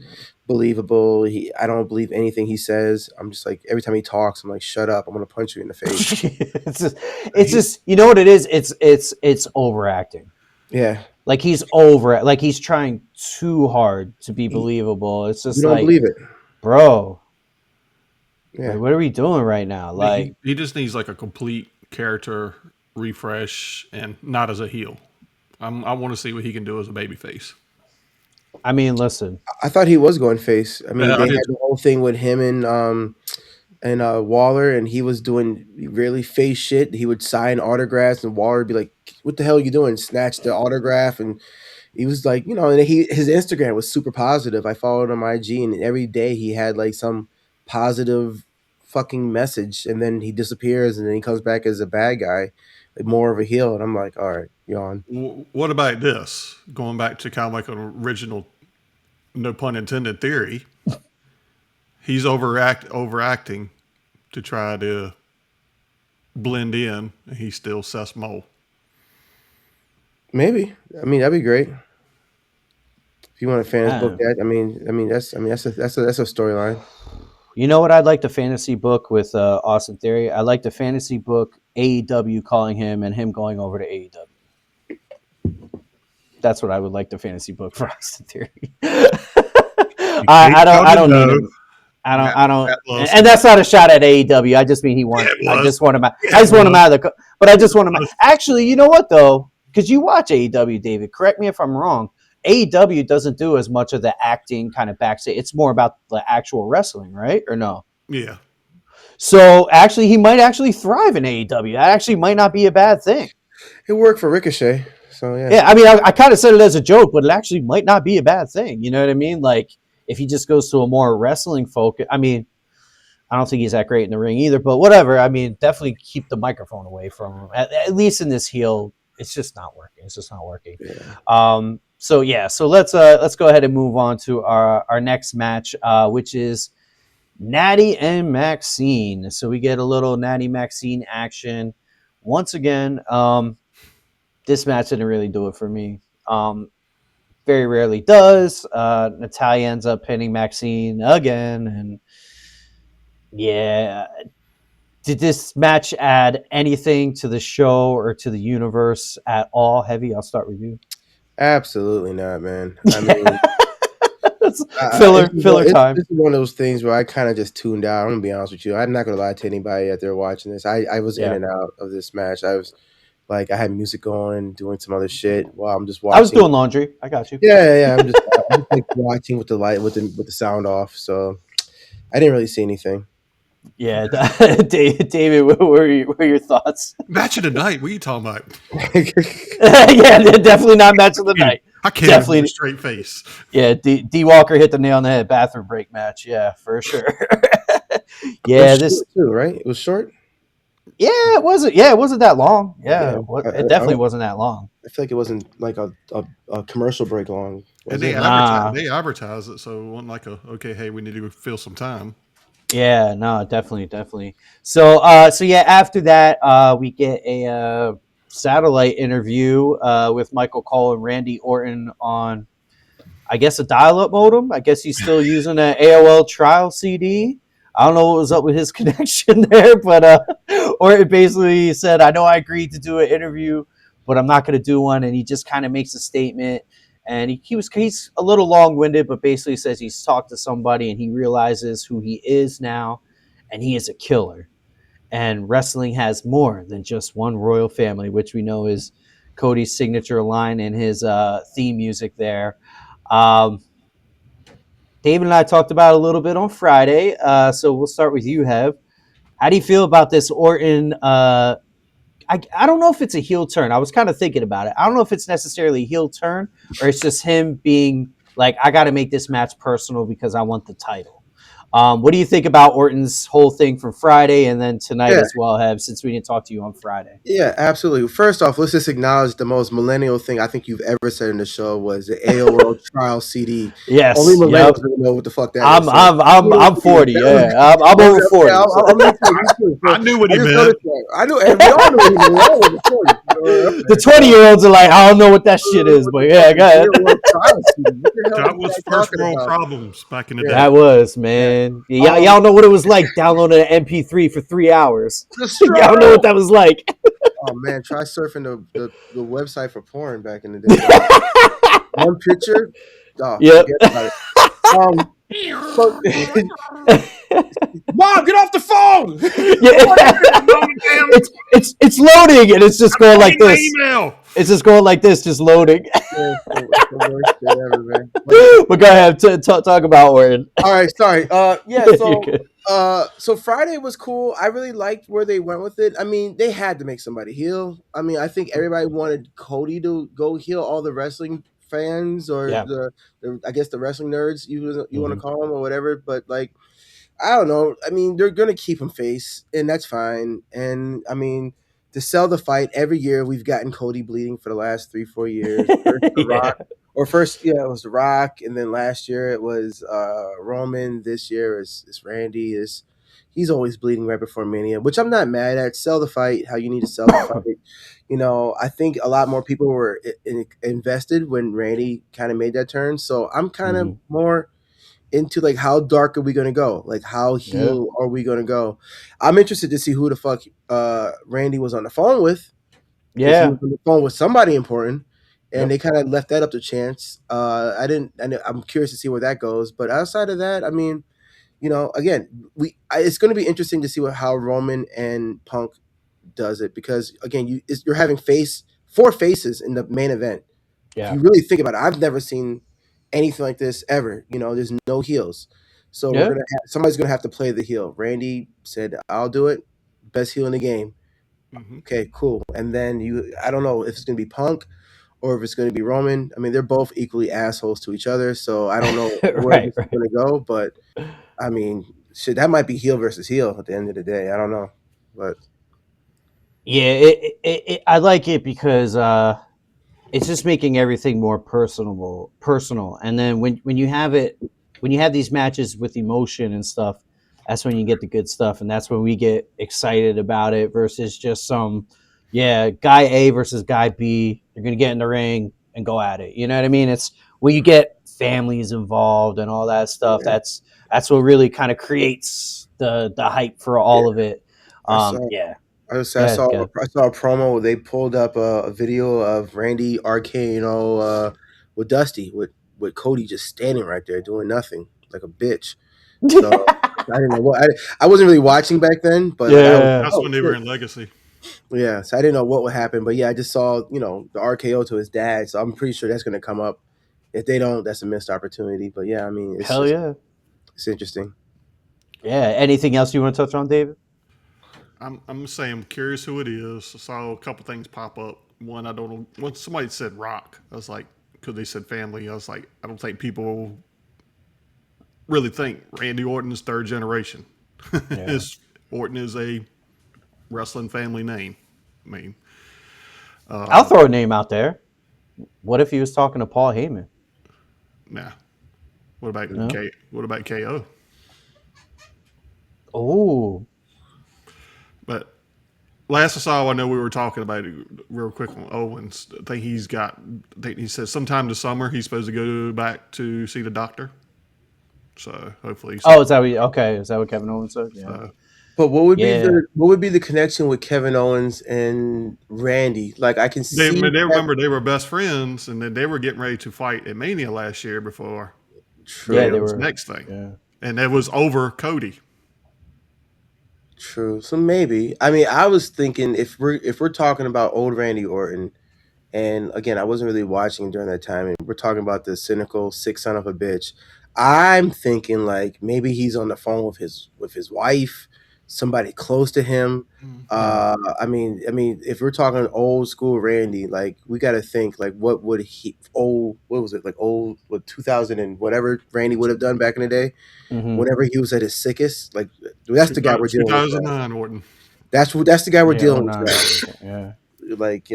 believable. I don't believe anything he says. I'm just like every time he talks, I'm like, shut up. I'm gonna punch you in the face. it's just you know what it is. It's overacting. Yeah, like he's like he's trying too hard to be believable. It's just you don't like, believe it, bro. Yeah, like, what are we doing right now? Like he just needs like a complete character refresh, and not as a heel. I want to see what he can do as a babyface. I mean, listen. I thought he was going face. I mean, Yeah, they had the whole thing with him and Waller, and he was doing really face shit. He would sign autographs, and Waller would be like, "What the hell are you doing?" Snatch the autograph, and he was like, and his Instagram was super positive. I followed him on IG, and every day he had like some positive fucking message, and then he disappears, and then he comes back as a bad guy, like more of a heel, and I'm like, all right, yawn. What about this? Going back to kind of like an original, no pun intended, theory. He's overacting to try to blend in, and he's still Seth Mole. Maybe. I mean, that'd be great. If you want to fantasy book that, I mean that's a storyline. You know what I'd like to fantasy book with Austin Theory? I'd like to fantasy book AEW calling him and him going over to AEW. That's what I would like to fantasy book for Austin Theory. I don't need him. I don't, and that's not a shot at AEW. I just mean he won. I just want him out. I just want him out of the. But I just want him out. Actually, you know what though? Because you watch AEW, David. Correct me if I'm wrong. AEW doesn't do as much of the acting kind of backstage. It's more about the actual wrestling, right? Or no? Yeah. So actually, he might actually thrive in AEW. That actually might not be a bad thing. It worked for Ricochet, so yeah. Yeah, I mean, I kind of said it as a joke, but it actually might not be a bad thing. You know what I mean? Like if he just goes to a more wrestling focus. I mean, I don't think he's that great in the ring either, but whatever. I mean, definitely keep the microphone away from him. At least in this heel, it's just not working. It's just not working. Yeah. So let's go ahead and move on to our next match, which is Natty and Maxine. So we get a little Natty Maxine action once again. This match didn't really do it for me. Very rarely does. Natalya ends up pinning Maxine again, and yeah. Did this match add anything to the show or to the universe at all? Heavy, I'll start with you. Absolutely not, man. I mean, filler time. This is one of those things where I kind of just tuned out. I'm gonna be honest with you. I'm not gonna lie to anybody out there watching this. I was in and out of this match. I was like, I had music going, doing some other shit while I'm just watching. I was doing laundry. I got you. Yeah. I'm just like watching with the light, with the sound off. So I didn't really see anything. Yeah, David, what were your thoughts? Match of the night. What are you talking about? Yeah, definitely not match of the night. I can't definitely have a straight face. Yeah, D Walker hit the nail on the head. Bathroom break match. Yeah, for sure. Yeah, this too, right? It was short. Yeah, it wasn't. Yeah, it wasn't that long. Yeah, it definitely wasn't that long. I feel like it wasn't like a commercial break long. And they advertised it, so it wasn't like okay, hey, we need to fill some time. Yeah, no, definitely. So yeah, after that, we get a satellite interview with Michael Cole and Randy Orton on, I guess, a dial-up modem. I guess he's still using an AOL trial CD. I don't know what was up with his connection there, but Orton basically said, I know I agreed to do an interview, but I'm not going to do one. And he just kind of makes a statement. And he's a little long-winded, but basically says he's talked to somebody and he realizes who he is now, and he is a killer. And wrestling has more than just one royal family, which we know is Cody's signature line in his theme music there. David and I talked about it a little bit on Friday, so we'll start with you, Hev. How do you feel about this Orton? I don't know if it's a heel turn. I was kind of thinking about it. I don't know if it's necessarily a heel turn or it's just him being like, I got to make this match personal because I want the title. What do you think about Orton's whole thing from Friday and then tonight as well, Heb, since we didn't talk to you on Friday? Yeah, absolutely. First off, let's just acknowledge the most millennial thing I think you've ever said in the show was the AOL trial CD. Yes. Only millennials don't know what the fuck that is. I'm 40. Yeah, I'm over 40. I knew what he meant. I knew, and we all knew what he meant. The 20-year-olds are like, I don't know what that shit is, but yeah, go ahead. That was first world problems back in the day. That was, man. Yeah. Y'all know what it was like downloading an MP3 for 3 hours. Y'all know what that was like. Oh man, try surfing the website for porn back in the day. One picture. Oh, yep. Mom, get off the phone! It's loading, and it's just going like this. It's just going like this, just loading. The worst shit ever, man. But go ahead, talk about Orton. All right, sorry. So Friday was cool. I really liked where they went with it. I mean, they had to make somebody heel. I mean, I think everybody wanted Cody to go heel, all the wrestling fans or the I guess the wrestling nerds you want to call them or whatever. But like, I don't know. I mean, they're gonna keep him face, and that's fine. And I mean, to sell the fight every year, we've gotten Cody bleeding for the last 3-4 years. First it was The Rock, and then last year it was Roman. This year is Randy. He's always bleeding right before Mania, which I'm not mad at. Sell the fight how you need to sell the fight. You know, I think a lot more people were invested when Randy kind of made that turn. So I'm kind of more into like how dark are we gonna go? Like how heel are we gonna go? I'm interested to see who the fuck Randy was on the phone with. Yeah, he was on the phone with somebody important. And they kind of left that up to chance. I'm curious to see where that goes. But outside of that, I mean, you know, again, it's going to be interesting to see how Roman and Punk does it because again, you're having four faces in the main event. Yeah. If you really think about it, I've never seen anything like this ever. You know, there's no heels, so somebody's gonna have to play the heel. Randy said, "I'll do it." Best heel in the game. Mm-hmm. Okay, cool. And then I don't know if it's gonna be Punk or if it's going to be Roman. I mean, they're both equally assholes to each other, so I don't know where it's going to go. But I mean, shit, that might be heel versus heel at the end of the day. I don't know, but yeah, I like it because it's just making everything more personal. And then when you have these matches with emotion and stuff, that's when you get the good stuff, and that's when we get excited about it versus just some. Yeah, guy A versus guy B. You're gonna get in the ring and go at it. You know what I mean? It's when you get families involved and all that stuff. Yeah. That's what really kind of creates the hype for all of it. I saw a promo where they pulled up a video of Randy RKO with Dusty with Cody just standing right there doing nothing like a bitch. So I didn't know what I wasn't really watching back then, but that's when they were in Legacy. Yeah, so I didn't know what would happen, but yeah, I just saw, the RKO to his dad, so I'm pretty sure that's going to come up. If they don't, that's a missed opportunity. But yeah, I mean, it's interesting. Yeah. Anything else you want to touch on, David? I'm saying I'm curious who it is. I saw a couple things pop up. One, I don't know. When somebody said Rock, I was like, because they said family, I was like, I don't think people really think Randy Orton is third generation. Yeah. Orton is a wrestling family name. I mean, I'll throw a name out there. What if he was talking to Paul Heyman? Nah. What about KO? Oh. But last I saw, I know we were talking about it real quick on Owens. I think he said sometime this summer he's supposed to go back to see the doctor. So hopefully. Is that what Kevin Owens said? Yeah. But what would be the connection with Kevin Owens and Randy? Like I can see. Remember they were best friends, and then they were getting ready to fight at Mania last year before. True. Yeah, they were next thing. Yeah. And it was over Cody. True. So maybe. I mean, I was thinking if we're talking about old Randy Orton, and again, I wasn't really watching during that time, and we're talking about the cynical sick son of a bitch. I'm thinking like maybe he's on the phone with his wife. somebody close to him. I mean, if we're talking old school Randy, like we got to think like what would what was it like what 2000 and whatever Randy would have done back in the day, whenever he was at his sickest. Like that's the guy we're dealing with. 2009 Orton. That's the guy we're dealing with. Yeah. Like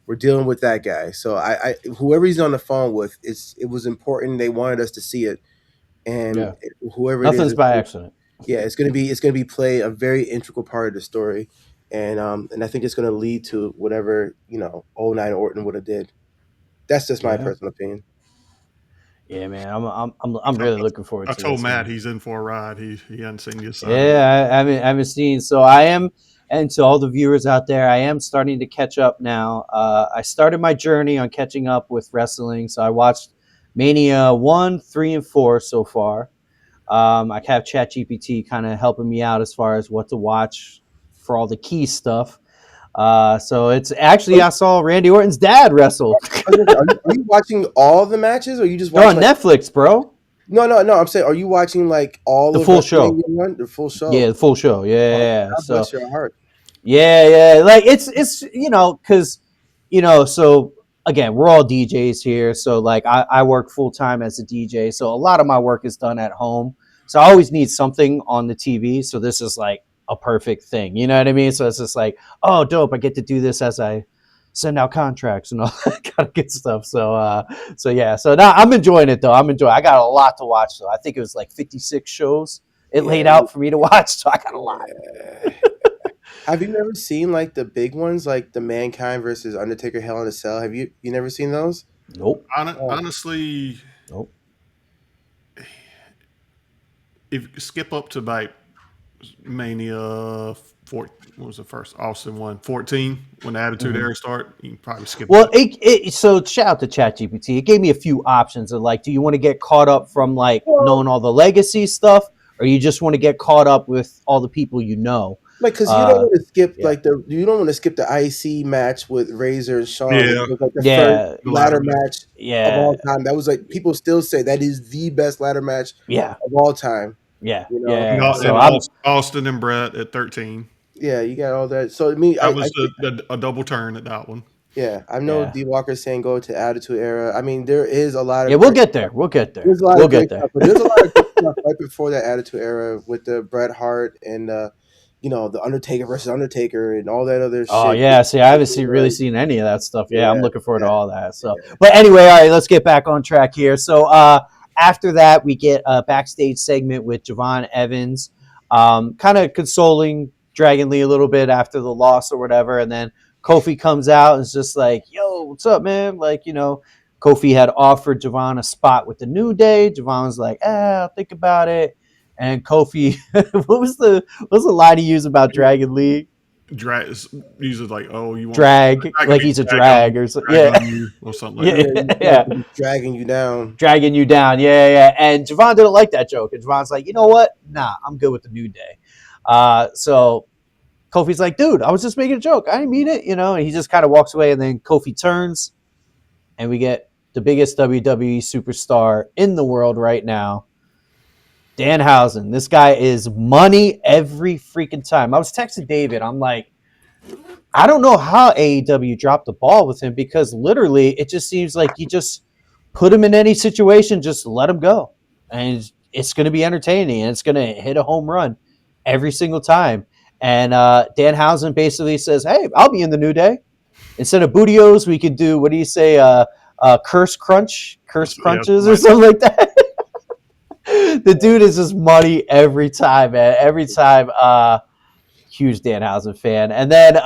we're dealing with that guy. So I whoever he's on the phone with, it was important. They wanted us to see it, and whoever nothing's it is, by accident. Yeah, it's gonna be play a very integral part of the story, and I think it's gonna lead to whatever 09 Orton would have did. That's just my personal opinion. Yeah, man, I'm really looking forward to this. I told Matt he's in for a ride. He hadn't seen you. Yeah, I haven't seen. So I am, and to all the viewers out there, I am starting to catch up now. I started my journey on catching up with wrestling. So I watched Mania 1, 3, and 4 so far. I have ChatGPT kind of helping me out as far as what to watch for all the key stuff. So it's actually I saw Randy Orton's dad wrestle. Are you watching all the matches, or you just watching on Netflix, bro? No. I'm saying, are you watching like all the of full show? The full show. Yeah, the full show. Yeah. God bless your heart. Yeah. Like it's because so again, we're all DJs here. So like I work full time as a DJ. So a lot of my work is done at home. So I always need something on the TV. So this is like a perfect thing. You know what I mean? So it's just like, oh, dope. I get to do this as I send out contracts and all that kind of good stuff. So yeah. So now I'm enjoying it though. I got a lot to watch though. I think it was like 56 shows it laid out for me to watch. So I got a lot. Have you never seen like the big ones, like the Mankind versus Undertaker Hell in a Cell? Have you never seen those? Nope. Honestly, nope. If you skip up to like Mania 4, what was the first Austin one? 14, when the Attitude Era start, you can probably skip. Well, so shout out to ChatGPT. It gave me a few options of like, do you want to get caught up from like knowing all the legacy stuff, or you just want to get caught up with all the people you know? Like, because you don't want to skip you don't want to skip the IC match with Razor and Shawn. Yeah, it was like the first ladder match of all time. That was like, people still say that is the best ladder match of all time. Yeah, So Austin and Brett at 13. Yeah, you got all that. So I mean, that was a double turn at that one. Yeah, I know D Walker saying go to Attitude Era. I mean, there is a lot of we'll get there. We'll get there. There's a lot of great stuff, but there's a lot of good stuff right before that Attitude Era with the Bret Hart and the Undertaker versus Undertaker and all that other shit. Oh yeah, see, I haven't really seen any of that stuff. Yeah, I'm looking forward to all that. So, but anyway, all right, let's get back on track here. So after that, we get a backstage segment with Javon Evans, kind of consoling Dragon Lee a little bit after the loss or whatever, and then Kofi comes out and is just like, yo, what's up, man? Like, Kofi had offered Javon a spot with the New Day. Javon was like, I'll think about it. And Kofi, what was the line he used about Dragon Lee? Uses like, oh, you want drag, like he's a drag or something. Or something like that. Dragging you down. Yeah. And Javon didn't like that joke. And Javon's like, you know what? Nah, I'm good with the New Day. So Kofi's like, dude, I was just making a joke. I didn't mean it, and he just kind of walks away. And then Kofi turns and we get the biggest WWE superstar in the world right now, Danhausen. This guy is money every freaking time. I was texting David. I'm like, I don't know how AEW dropped the ball with him, because literally it just seems like you just put him in any situation, just let him go. And it's going to be entertaining and it's going to hit a home run every single time. And Danhausen basically says, hey, I'll be in the New Day. Instead of Bootios, we could do, what do you say, curse crunches or something like that. The dude is just money every time, man. Every time. Huge Danhausen fan. And then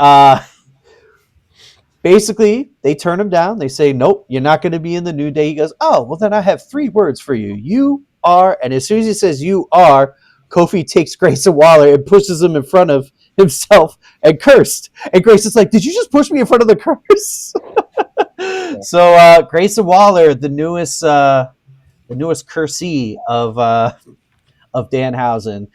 basically they turn him down. They say, nope, you're not going to be in the New Day. He goes, oh, well, then I have 3 words for you. You are. And as soon as he says you are, Kofi takes Grayson Waller and pushes him in front of himself and cursed. And Grayson's like, did you just push me in front of the curse? So Grayson Waller, the newest cursee of Danhausen.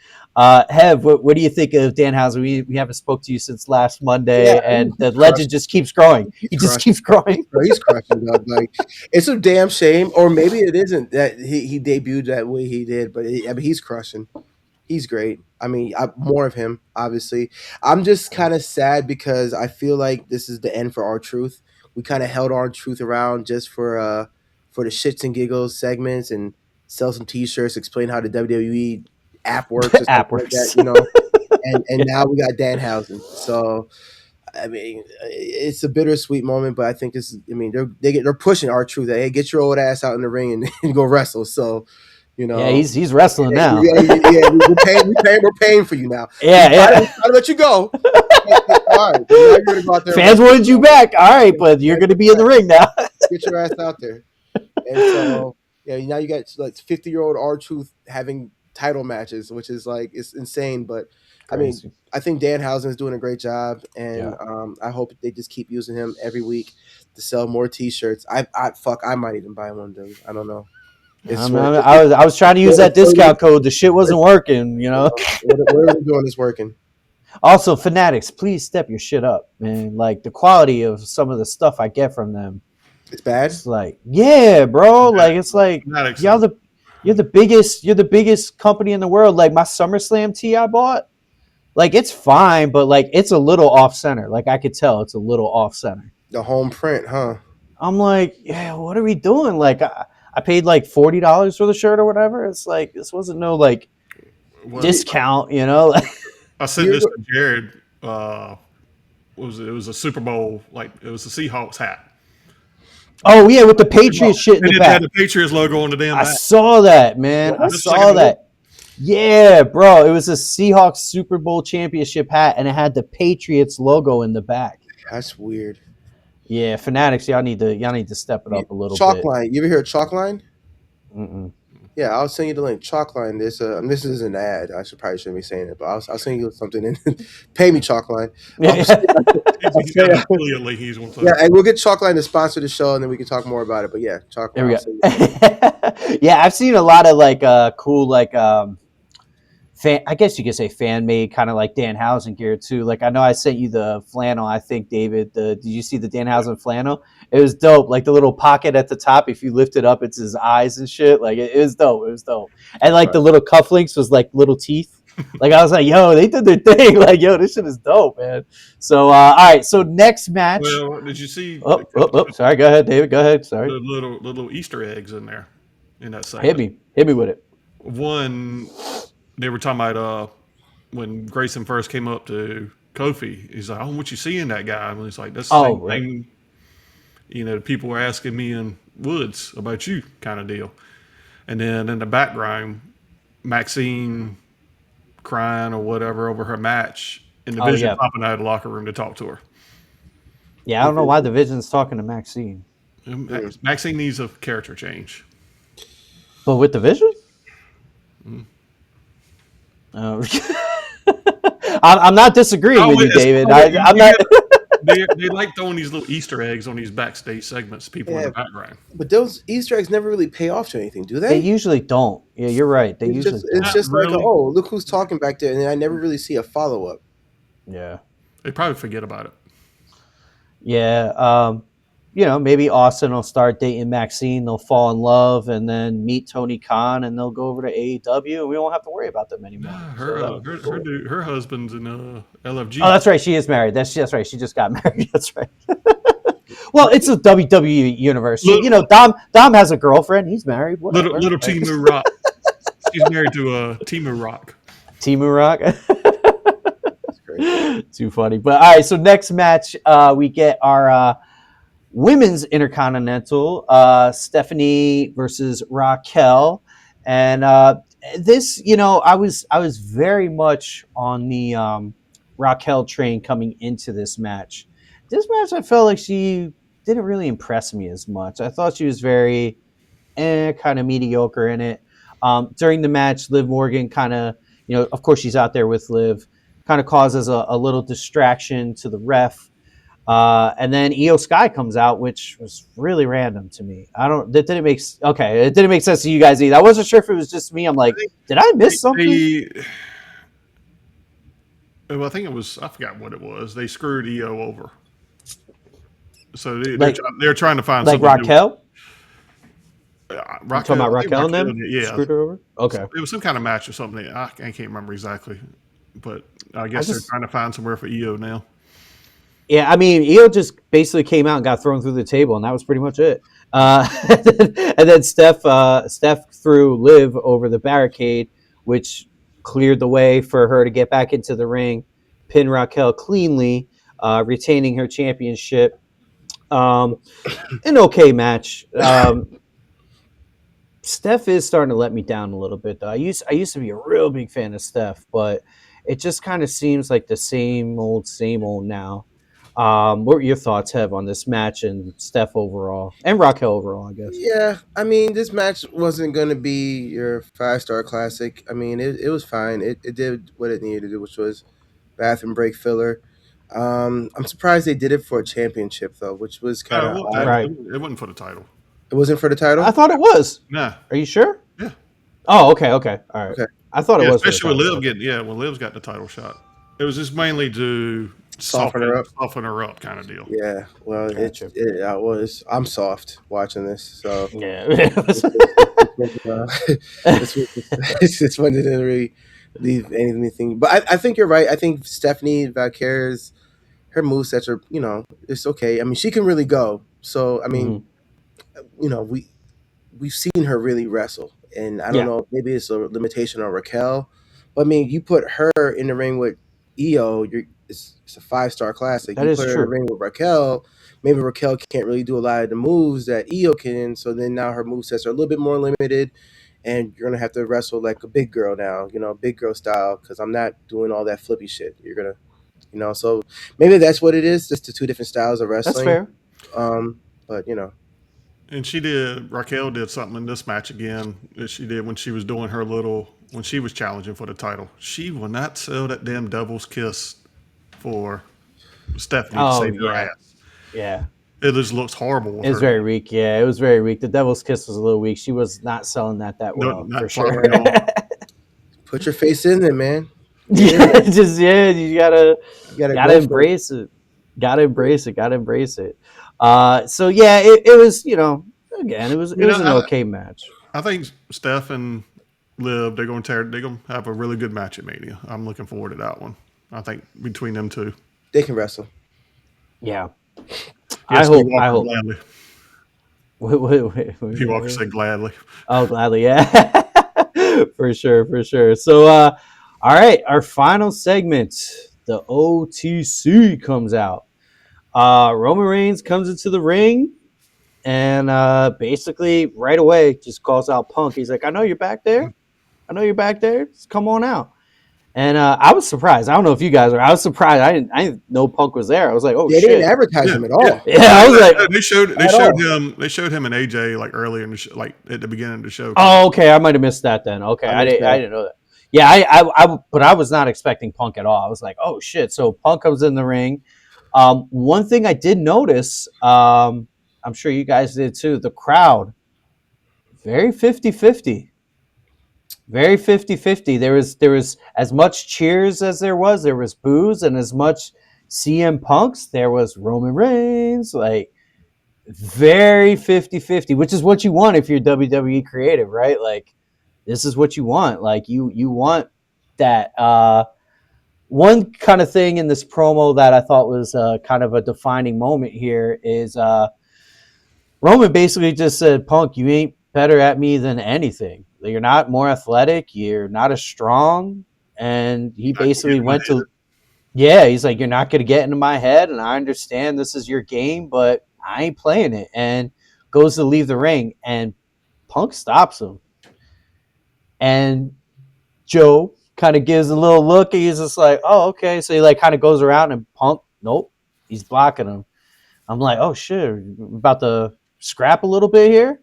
Hev, what do you think of Danhausen? We haven't spoke to you since last Monday, and the legend just keeps growing. He just keeps growing. He's crushing up. Like, it's a damn shame, or maybe it isn't that he debuted that way he did, but he's crushing. He's great. I mean, more of him, obviously. I'm just kind of sad because I feel like this is the end for R-Truth. We kind of held R-Truth around just for the shits and giggles segments and sell some T-shirts, explain how the WWE app works or App something like that, works. you know. And Yeah. now we got Danhausen. So I mean, it's a bittersweet moment, but I think this is. I mean, they're pushing R-Truth. Hey, get your old ass out in the ring and go wrestle. So, you Yeah, know, he's wrestling now. we're paying for you now. Yeah, We're trying to let you go. All right, now you're gonna go out there. Fans wanted you back. All right, but you're going to be in the ring now. Get your ass out there. And so, yeah, now you got like 50-year-old R-Truth having title matches, which is like it's insane. But I mean, Crazy. I think Danhausen is doing a great job, and Yeah. I hope they just keep using him every week to sell more T-shirts. I might even buy one, dude. I don't know. I was trying to use that discount code. The shit wasn't working, you know. Whatever they're doing is working. Also, Fanatics, please step your shit up, man. Like the quality of some of the stuff I get from them, it's bad. It's like, yeah, bro. Like it's like you're the biggest company in the world. Like my SummerSlam tee I bought, like it's fine, but like it's a little off center. Like I could tell it's a little off center. The home print, huh? I'm like, yeah, what are we doing? Like I paid like $40 for the shirt or whatever. It's like this wasn't no like discount, you know. I sent this to Jared. What was it? It was a Super Bowl, like it was a Seahawks hat. Oh yeah, with the Patriots shit in the back. Had the Patriots logo on the damn back. I saw that, man. I saw that. Yeah, bro. It was a Seahawks Super Bowl championship hat, and it had the Patriots logo in the back. That's weird. Yeah, Fanatics, y'all need to step it up a little bit. Chalkline. You ever hear of Chalkline? Mm-mm. Yeah, I'll send you the link. Chalkline. This is an ad. Probably shouldn't be saying it, but I'll send you something. And pay me, Chalkline. Yeah, and we'll get Chalkline to sponsor the show, and then we can talk more about it. But yeah, Chalkline. There we go. Yeah, I've seen a lot of like cool like I guess you could say fan made kind of like Danhausen gear too. Like I know I sent you the flannel. I think David, did you see the Danhausen flannel? It was dope. Like the little pocket at the top. If you lift it up, it's his eyes and shit. Like it was dope. It was dope. And like the little cufflinks was like little teeth. Like I was like, yo, they did their thing. Like yo, this shit is dope, man. So all right. So next match. Well, did you see? Sorry. Go ahead, David. Go ahead. Sorry. The little Easter eggs in there, in that segment. Hit me with it. One. They were talking about when Grayson first came up to Kofi. He's like, "Oh, what you see in that guy?" And he's like, "That's the same thing." You know, people were asking me in Woods about you, kind of deal. And then in the background, Maxine crying or whatever over her match, and the Vision popping out of the locker room to talk to her. Yeah, I don't know why the Vision's talking to Maxine. Maxine needs a character change. But with the Vision? I'm not disagreeing with you, David. I'm not. They like throwing these little Easter eggs on these backstage segments. People in the background, but those Easter eggs never really pay off to anything, do they? They usually don't. Yeah, you're right. It's just really. Like, oh, look who's talking back there, and I never really see a follow up. Yeah, they probably forget about it. Yeah, you know, maybe Austin will start dating Maxine, they'll fall in love, and then meet Tony Khan, and they'll go over to AEW, and we won't have to worry about them anymore. Her husband's in LFG. Oh, that's right. She is married. That's right. She just got married. That's right. Well, it's a WWE universe. You know, Dom has a girlfriend. He's married. Little Timu Rock. She's married to Timu Rock. Timu Rock. That's great. Too funny. But all right. So next match, we get our Women's Intercontinental, Stephanie versus Raquel, and this, you know, I was very much on the Raquel train coming into this match. This match, I felt like she didn't really impress me as much. I thought she was very kind of mediocre in it. During the match, Liv Morgan kind of, you know, of course she's out there with Liv, kind of causes a little distraction to the ref. And then Io Sky comes out, which was really random to me. It didn't make sense to you guys either. I wasn't sure if it was just me. I'm like, did I miss something? Well, I think it was, I forgot what it was. They screwed Io over. So they're trying to find like something Raquel? You talking about Raquel and them? Yeah, Screwed her over? Okay. It was some kind of match or something. I can't remember exactly, but I guess they're trying to find somewhere for Io now. Yeah, I mean, Io just basically came out and got thrown through the table, and that was pretty much it. And then Steph threw Liv over the barricade, which cleared the way for her to get back into the ring, pin Raquel cleanly, retaining her championship. An okay match. Steph is starting to let me down a little bit, though. I used to be a real big fan of Steph, but it just kind of seems like the same old now. What were your thoughts, Hev, on this match and Steph overall and Raquel overall? I guess. Yeah, I mean, this match wasn't going to be your 5-star classic. I mean, it was fine. It did what it needed to do, which was bathroom break filler. I'm surprised they did it for a championship though, which was kind of odd. Right. It wasn't for the title. It wasn't for the title? I thought it was. Nah. Are you sure? Yeah. Oh, okay. All right. Okay. I thought it was. Especially with Liv when Liv's got the title shot. It was just mainly to soften her up kind of deal. Yeah. Well, gotcha. I'm soft watching this, so yeah. This one didn't really leave anything. But I think you're right. I think Stephanie Valkyries, her movesets are, it's okay. I mean, she can really go. So I mean, we've seen her really wrestle, and I don't know, maybe it's a limitation on Raquel, but I mean, you put her in the ring with Io, it's a 5-star classic. That you is put her true. in the ring with Raquel, maybe Raquel can't really do a lot of the moves that Io can, so then now her movesets are a little bit more limited, and you're gonna have to wrestle like a big girl now, big girl style, because I'm not doing all that flippy shit. You're gonna, so maybe that's what it is, just the two different styles of wrestling. That's fair. But And Raquel did something in this match again that she did when she was doing when she was challenging for the title. She will not sell that damn devil's kiss for Stephanie to save her ass. Yeah. It just looks horrible. It was very weak. Yeah, it was very weak. The devil's kiss was a little weak. She was not selling that well, for sure. Put your face in there, man. You gotta embrace it. Gotta embrace it. So yeah, it was, again, it was an okay match. I think Steph and Liv, they're gonna have a really good match at Mania. I'm looking forward to that one. I think between them two, they can wrestle. Yeah, yes, I hope. Gladly. Wait. P-Walker said gladly. Oh, gladly, yeah, for sure. So, all right, our final segment, the OTC comes out. Roman Reigns comes into the ring and basically right away just calls out Punk. He's like, I know you're back there. Just come on out. And I was surprised. I don't know if you guys are. I was surprised. I didn't know Punk was there. I was like, oh shit. They didn't advertise him at all. Yeah, I was like, they showed him and AJ like earlier in the show, like at the beginning of the show. Oh, okay. I might have missed that then. Okay, I didn't know that. Yeah, but I was not expecting Punk at all. I was like, oh shit. So Punk comes in the ring. One thing I did notice, I'm sure you guys did too, the crowd, very 50-50. Very 50-50. There was as much cheers as there was boos, and as much CM Punks, there was Roman Reigns, like very 50-50, which is what you want if you're WWE creative, right? Like this is what you want. Like you want that. One kind of thing in this promo that I thought was kind of a defining moment here is Roman basically just said, Punk, you ain't better at me than anything. You're not more athletic. You're not as strong. And he basically went to, he's like, you're not going to get into my head. And I understand this is your game, but I ain't playing it. And goes to leave the ring. And Punk stops him. And Joe kind of gives a little look. He's just like, oh, okay. So he like kind of goes around and Punk, nope, he's blocking him. I'm like, oh shit, about to scrap a little bit here.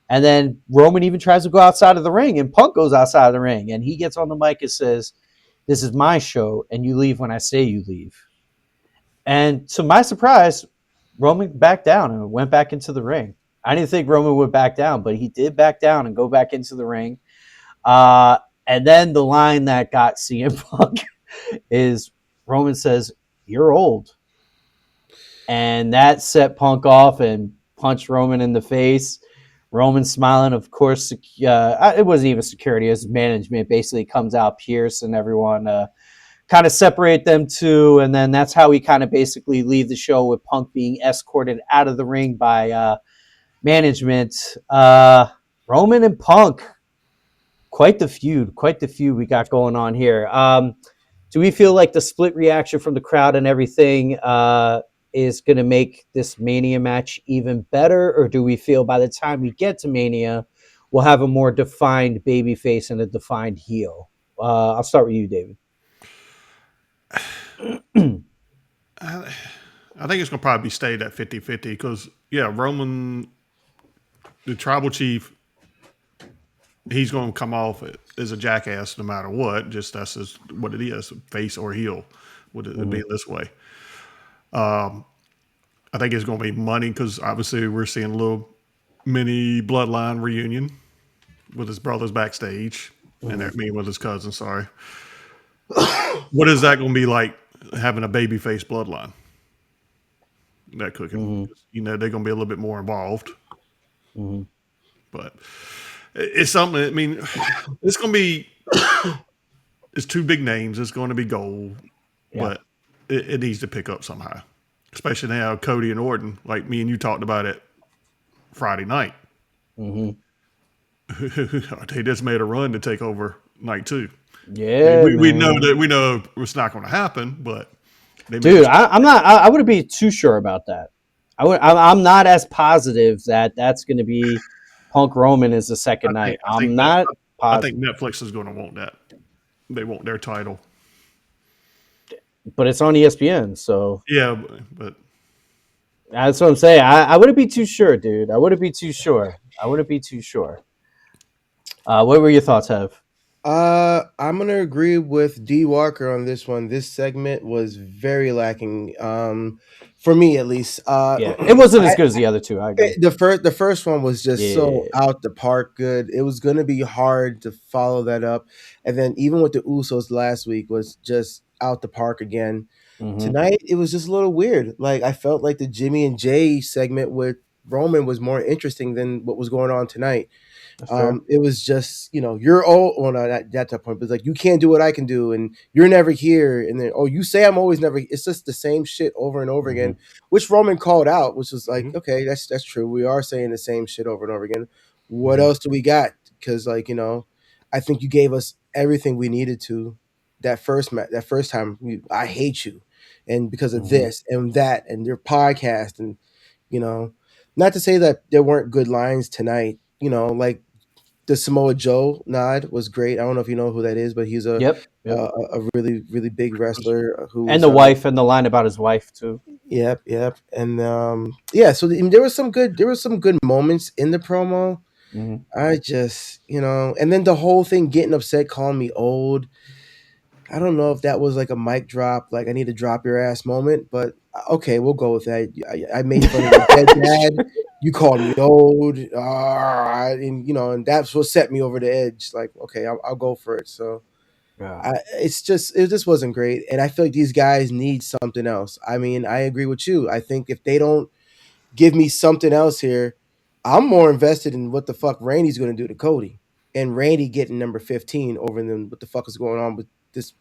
And then Roman even tries to go outside of the ring, and Punk goes outside of the ring, and he gets on the mic and says, this is my show, and you leave when I say you leave. And to my surprise, Roman backed down and went back into the ring. I didn't think Roman would back down, but he did back down and go back into the ring. And then the line that got CM Punk is Roman says, you're old. And that set Punk off and punched Roman in the face. Roman smiling, of course. It wasn't even security; as management basically comes out, Pierce and everyone kind of separate them two, and then that's how we kind of basically leave the show with Punk being escorted out of the ring by management. Roman and Punk, quite the feud we got going on here. Do we feel like the split reaction from the crowd and everything is going to make this Mania match even better, or do we feel by the time we get to Mania, we'll have a more defined babyface and a defined heel? I'll start with you, David. I think it's going to probably stay at 50-50 because, Roman, the tribal chief, he's going to come off as a jackass no matter what. Just that's just what it is, face or heel, would it be this way. I think it's going to be money because obviously we're seeing a little mini bloodline reunion with his brothers backstage and with his cousin. Sorry. What is that going to be like having a babyface bloodline? That cooking, they're going to be a little bit more involved. But it's something. I mean, it's going to be. It's two big names. It's going to be gold, but it needs to pick up somehow. Especially now, Cody and Orton, like me and you talked about it Friday night. They just made a run to take over night 2. Yeah, we know it's not going to happen, but dude, I wouldn't be too sure about that. I'm not as positive that that's going to be Punk Roman as the second night. I'm not positive. I think Netflix is going to want that. They want their title, but it's on ESPN, so yeah. But that's what I'm saying. I wouldn't be too sure, dude. I wouldn't be too sure. What were your thoughts, Hev? I'm gonna agree with D Walker on this one. This segment was very lacking, for me at least. It wasn't as good as the other two. I agree. The first one was just so out the park good. It was gonna be hard to follow that up, and then even with the Usos last week was just out the park again. Tonight it was just a little weird. Like I felt like the Jimmy and Jay segment with Roman was more interesting than what was going on tonight. It was just, you're old. Well, not at that point, but it's like, you can't do what I can do, and you're never here. And then, you say I'm always never. It's just the same shit over and over again, which Roman called out, which was like, okay, that's true. We are saying the same shit over and over again. What else do we got? Because, I think you gave us everything we needed to that first time. I hate you, and because of this and that and your podcast, and not to say that there weren't good lines tonight. Like the Samoa Joe nod was great. I don't know if you know who that is, but he's a really, really big wrestler. And the wife, and the line about his wife too. Yep. And so there was some good moments in the promo. I just, and then the whole thing getting upset, calling me old. I don't know if that was like a mic drop, like I need to drop your ass moment, but okay, we'll go with that. I made fun of your dead dad. You called me old, and that's what set me over the edge. Like, okay, I'll go for it. So, it just wasn't great, and I feel like these guys need something else. I mean, I agree with you. I think if they don't give me something else here, I'm more invested in what the fuck Randy's going to do to Cody, and Randy getting number 15 over them. What the fuck is going on with this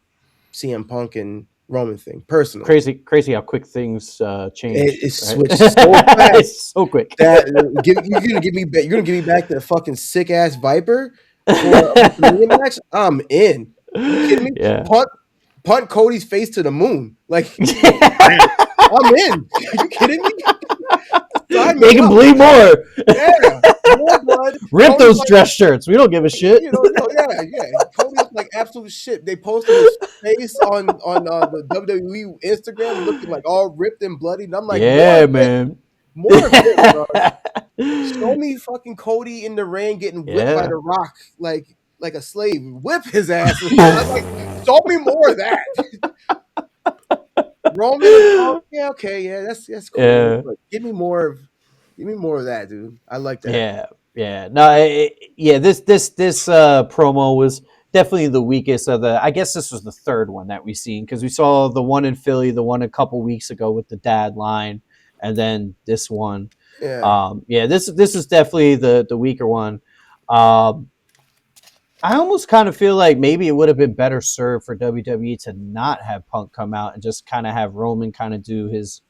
CM Punk and Roman thing? Personally, crazy how quick things change. It switched so fast, it's so quick. That you're gonna give me back to the fucking sick ass Viper for a match. I'm in. Are you kidding me? Yeah. Punt Cody's face to the moon. Like I'm in. Are you kidding me? Make him bleed more. Yeah, more blood. Rip Cody's those dress shirts. We don't give a shit. Yeah. Cody's like absolute shit. They posted his face on the WWE Instagram looking like all ripped and bloody. And I'm like, yeah, man. More of it, bro. Show me fucking Cody in the ring getting whipped by The Rock like a slave. Whip his ass. I'm like, show me more of that. Roman, that's cool. Yeah. But give me more of that, dude. I like that. Yeah. No, this promo was definitely the weakest of the. I guess this was the third one that we've seen, because we saw the one in Philly, the one a couple weeks ago with the dad line, and then this one. Yeah. This is definitely the weaker one. I almost kind of feel like maybe it would have been better served for WWE to not have Punk come out and just kind of have Roman kind of do his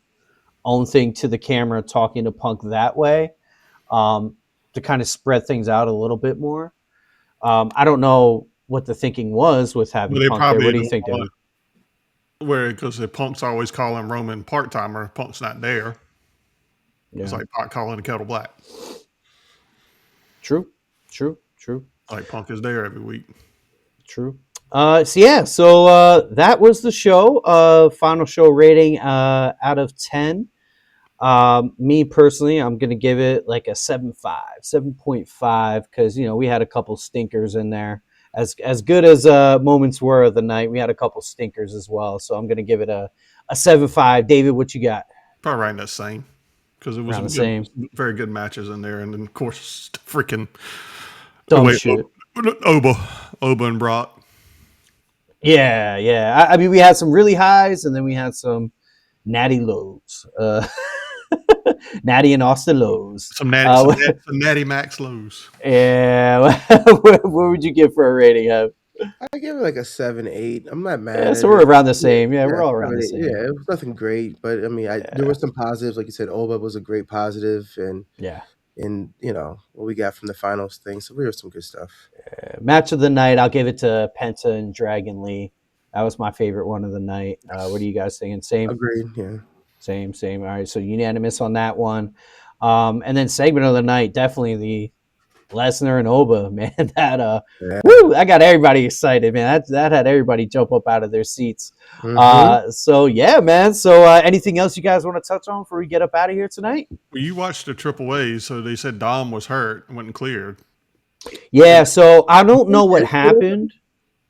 own thing to the camera, talking to Punk that way, to kind of spread things out a little bit more. I don't know what the thinking was with having they Punk there. probably What do you think, David? Where because the Punk's always calling Roman part timer, Punk's not there. Yeah. It's like pot calling the kettle black. True. Like Punk is there every week. True. So that was the show. Final show rating out of 10. Me personally, I'm gonna give it like a 7.5, because we had a couple stinkers in there. As good as moments were of the night, we had a couple stinkers as well. So I'm gonna give it a 7.5. David, what you got? Probably right in that same, because it was Around the same. very good matches in there, and then of course freaking Shit. Oba and Brock. Yeah. I mean, we had some really highs, and then we had some natty lows. Natty and Austin lows. Some natty max lows. Yeah. What would you give for a rating? I give it like a 7-8. I'm not mad. Yeah, so we're around the same. Yeah, we're all around the same. Yeah, it was nothing great, but I mean, there were some positives. Like you said, Oba was a great positive, and what we got from the finals thing. So we were some good stuff. Match of the night, I'll give it to Penta and Dragon Lee. That was my favorite one of the night. What are you guys thinking? Same. Agreed. Yeah. Same. All right, so unanimous on that one. And then segment of the night, definitely the Lesnar and Oba, man. That I got everybody excited, man. That had everybody jump up out of their seats. Mm-hmm. So yeah, man. So anything else you guys want to touch on before we get up out of here tonight? Well, you watched the Triple A, so they said Dom was hurt, wasn't cleared. Yeah, so I don't know what happened.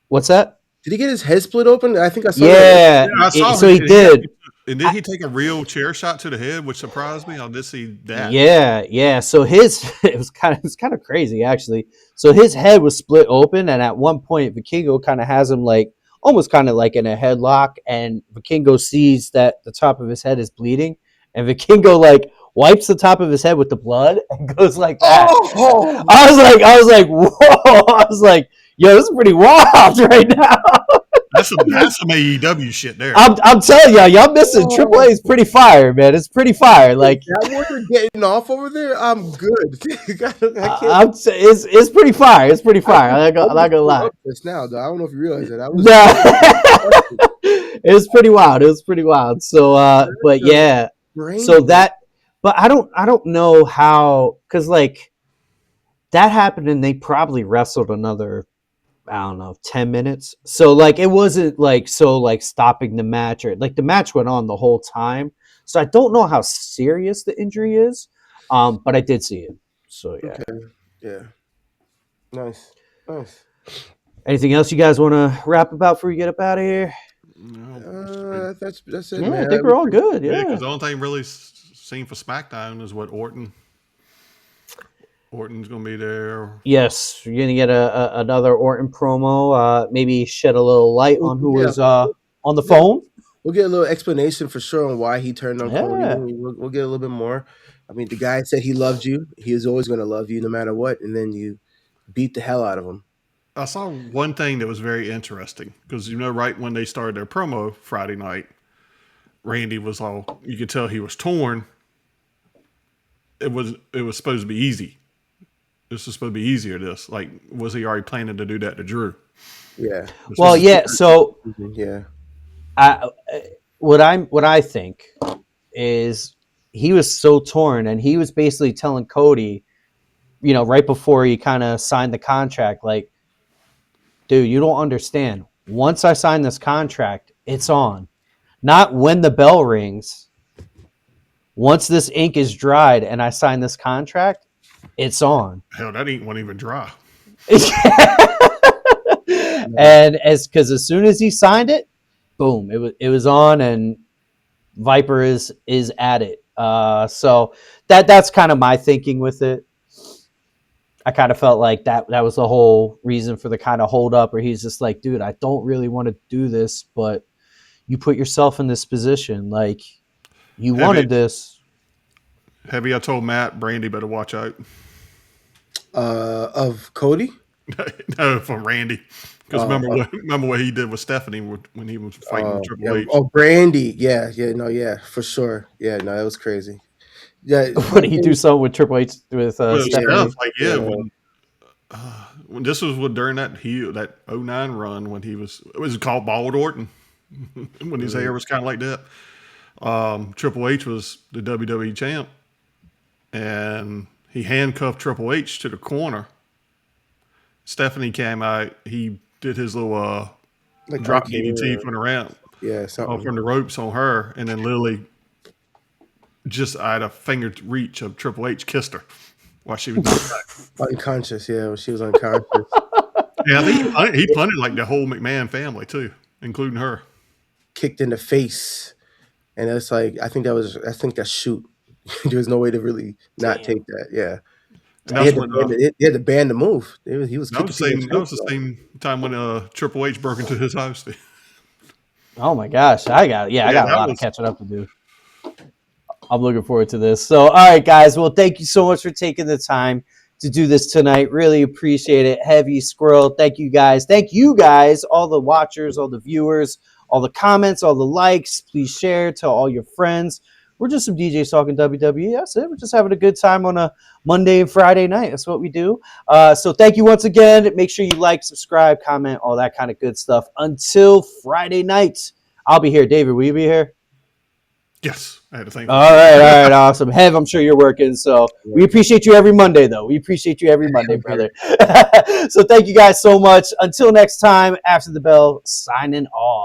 What's that? Did he get his head split open? I think I saw that. Yeah, I saw so he did. And did he take a real chair shot to the head, which surprised me? I did see that. Yeah. So it was kind of crazy, actually. So his head was split open, and at one point, Vikingo kind of has him like almost kind of like in a headlock, and Vikingo sees that the top of his head is bleeding, and Vikingo like wipes the top of his head with the blood and goes like that. Oh. I was like, whoa! I was like, yo, this is pretty wild right now. That's some AEW shit there. I'm telling y'all missing. Triple A is pretty fire, man. It's pretty fire. Like that wasn't getting off over there. I'm good. It's pretty fire. It's pretty fire. I'm not gonna lie. This now, though. I don't know if you realize that. It was pretty wild. So, but yeah. So that, but I don't know how, because like that happened, and they probably wrestled another, I don't know, 10 minutes. So like it wasn't like stopping the match, or like the match went on the whole time. So I don't know how serious the injury is, but I did see it. So yeah. Okay. Yeah. Nice. Anything else you guys want to wrap about before we get up out of here? No, that's it. Yeah, man. I think we're all good. Yeah, because the only thing really seen for SmackDown is what Orton's gonna be there. Yes, you're gonna get another Orton promo. Maybe shed a little light on who was on the phone. We'll get a little explanation for sure on why he turned on Cody. We'll get a little bit more. I mean, the guy said he loved you. He is always going to love you no matter what, and then you beat the hell out of him. I saw one thing that was very interesting, because right when they started their promo Friday night, Randy was you could tell he was torn. It was supposed to be easy. This was supposed to be easier. Like, was he already planning to do that to Drew? Yeah. Well, yeah. So yeah. What I think is he was so torn, and he was basically telling Cody, right before he kind of signed the contract, like, dude, you don't understand. Once I sign this contract, it's on. Not when the bell rings. Once this ink is dried and I sign this contract, it's on. Hell, that ink won't even dry. And because as soon as he signed it, boom, it was on, and Viper is at it. So that's kind of my thinking with it. I kind of felt like that was the whole reason for the kind of hold up, where he's just like, dude, I don't really want to do this, but you put yourself in this position, like you wanted this. Heavy, I told Matt, Brandy better watch out. Of Cody? No, from Randy. Because remember what he did with Stephanie when he was fighting Triple H. Oh, Brandy. Yeah, for sure. Yeah, no, that was crazy. Yeah, What did he do something with Triple H with Stephanie? When this was during that 09 run when it was called Bald Orton when his hair was kind of like that. Triple H was the WWE champ, and he handcuffed Triple H to the corner. Stephanie came out. He did his little drop DDT from the ramp, from the ropes on her, and then Lily, just out of finger reach of Triple H, kissed her while she was knocked out. Unconscious. Yeah, when she was unconscious. Yeah, I think he punted like the whole McMahon family too, including her. Kicked in the face, and it's like I think that's shoot. There was no way to really not take that. Yeah. He had to ban the move. He was. That was the same time when Triple H broke into his house. Oh my gosh, I got a lot of catching up to do. I'm looking forward to this. So, all right, guys. Well, thank you so much for taking the time to do this tonight. Really appreciate it. Heavy Squirrel. Thank you guys. Thank you guys, all the watchers, all the viewers, all the comments, all the likes. Please share, tell all your friends. We're just some DJs talking WWE. That's it. We're just having a good time on a Monday and Friday night. That's what we do. So thank you once again. Make sure you like, subscribe, comment, all that kind of good stuff. Until Friday night, I'll be here. David, will you be here? Yes, I had to think. All right, awesome. Hev, I'm sure you're working, so we appreciate you every Monday, though. We appreciate you every Monday, brother. So thank you guys so much. Until next time, After the Bell, signing off.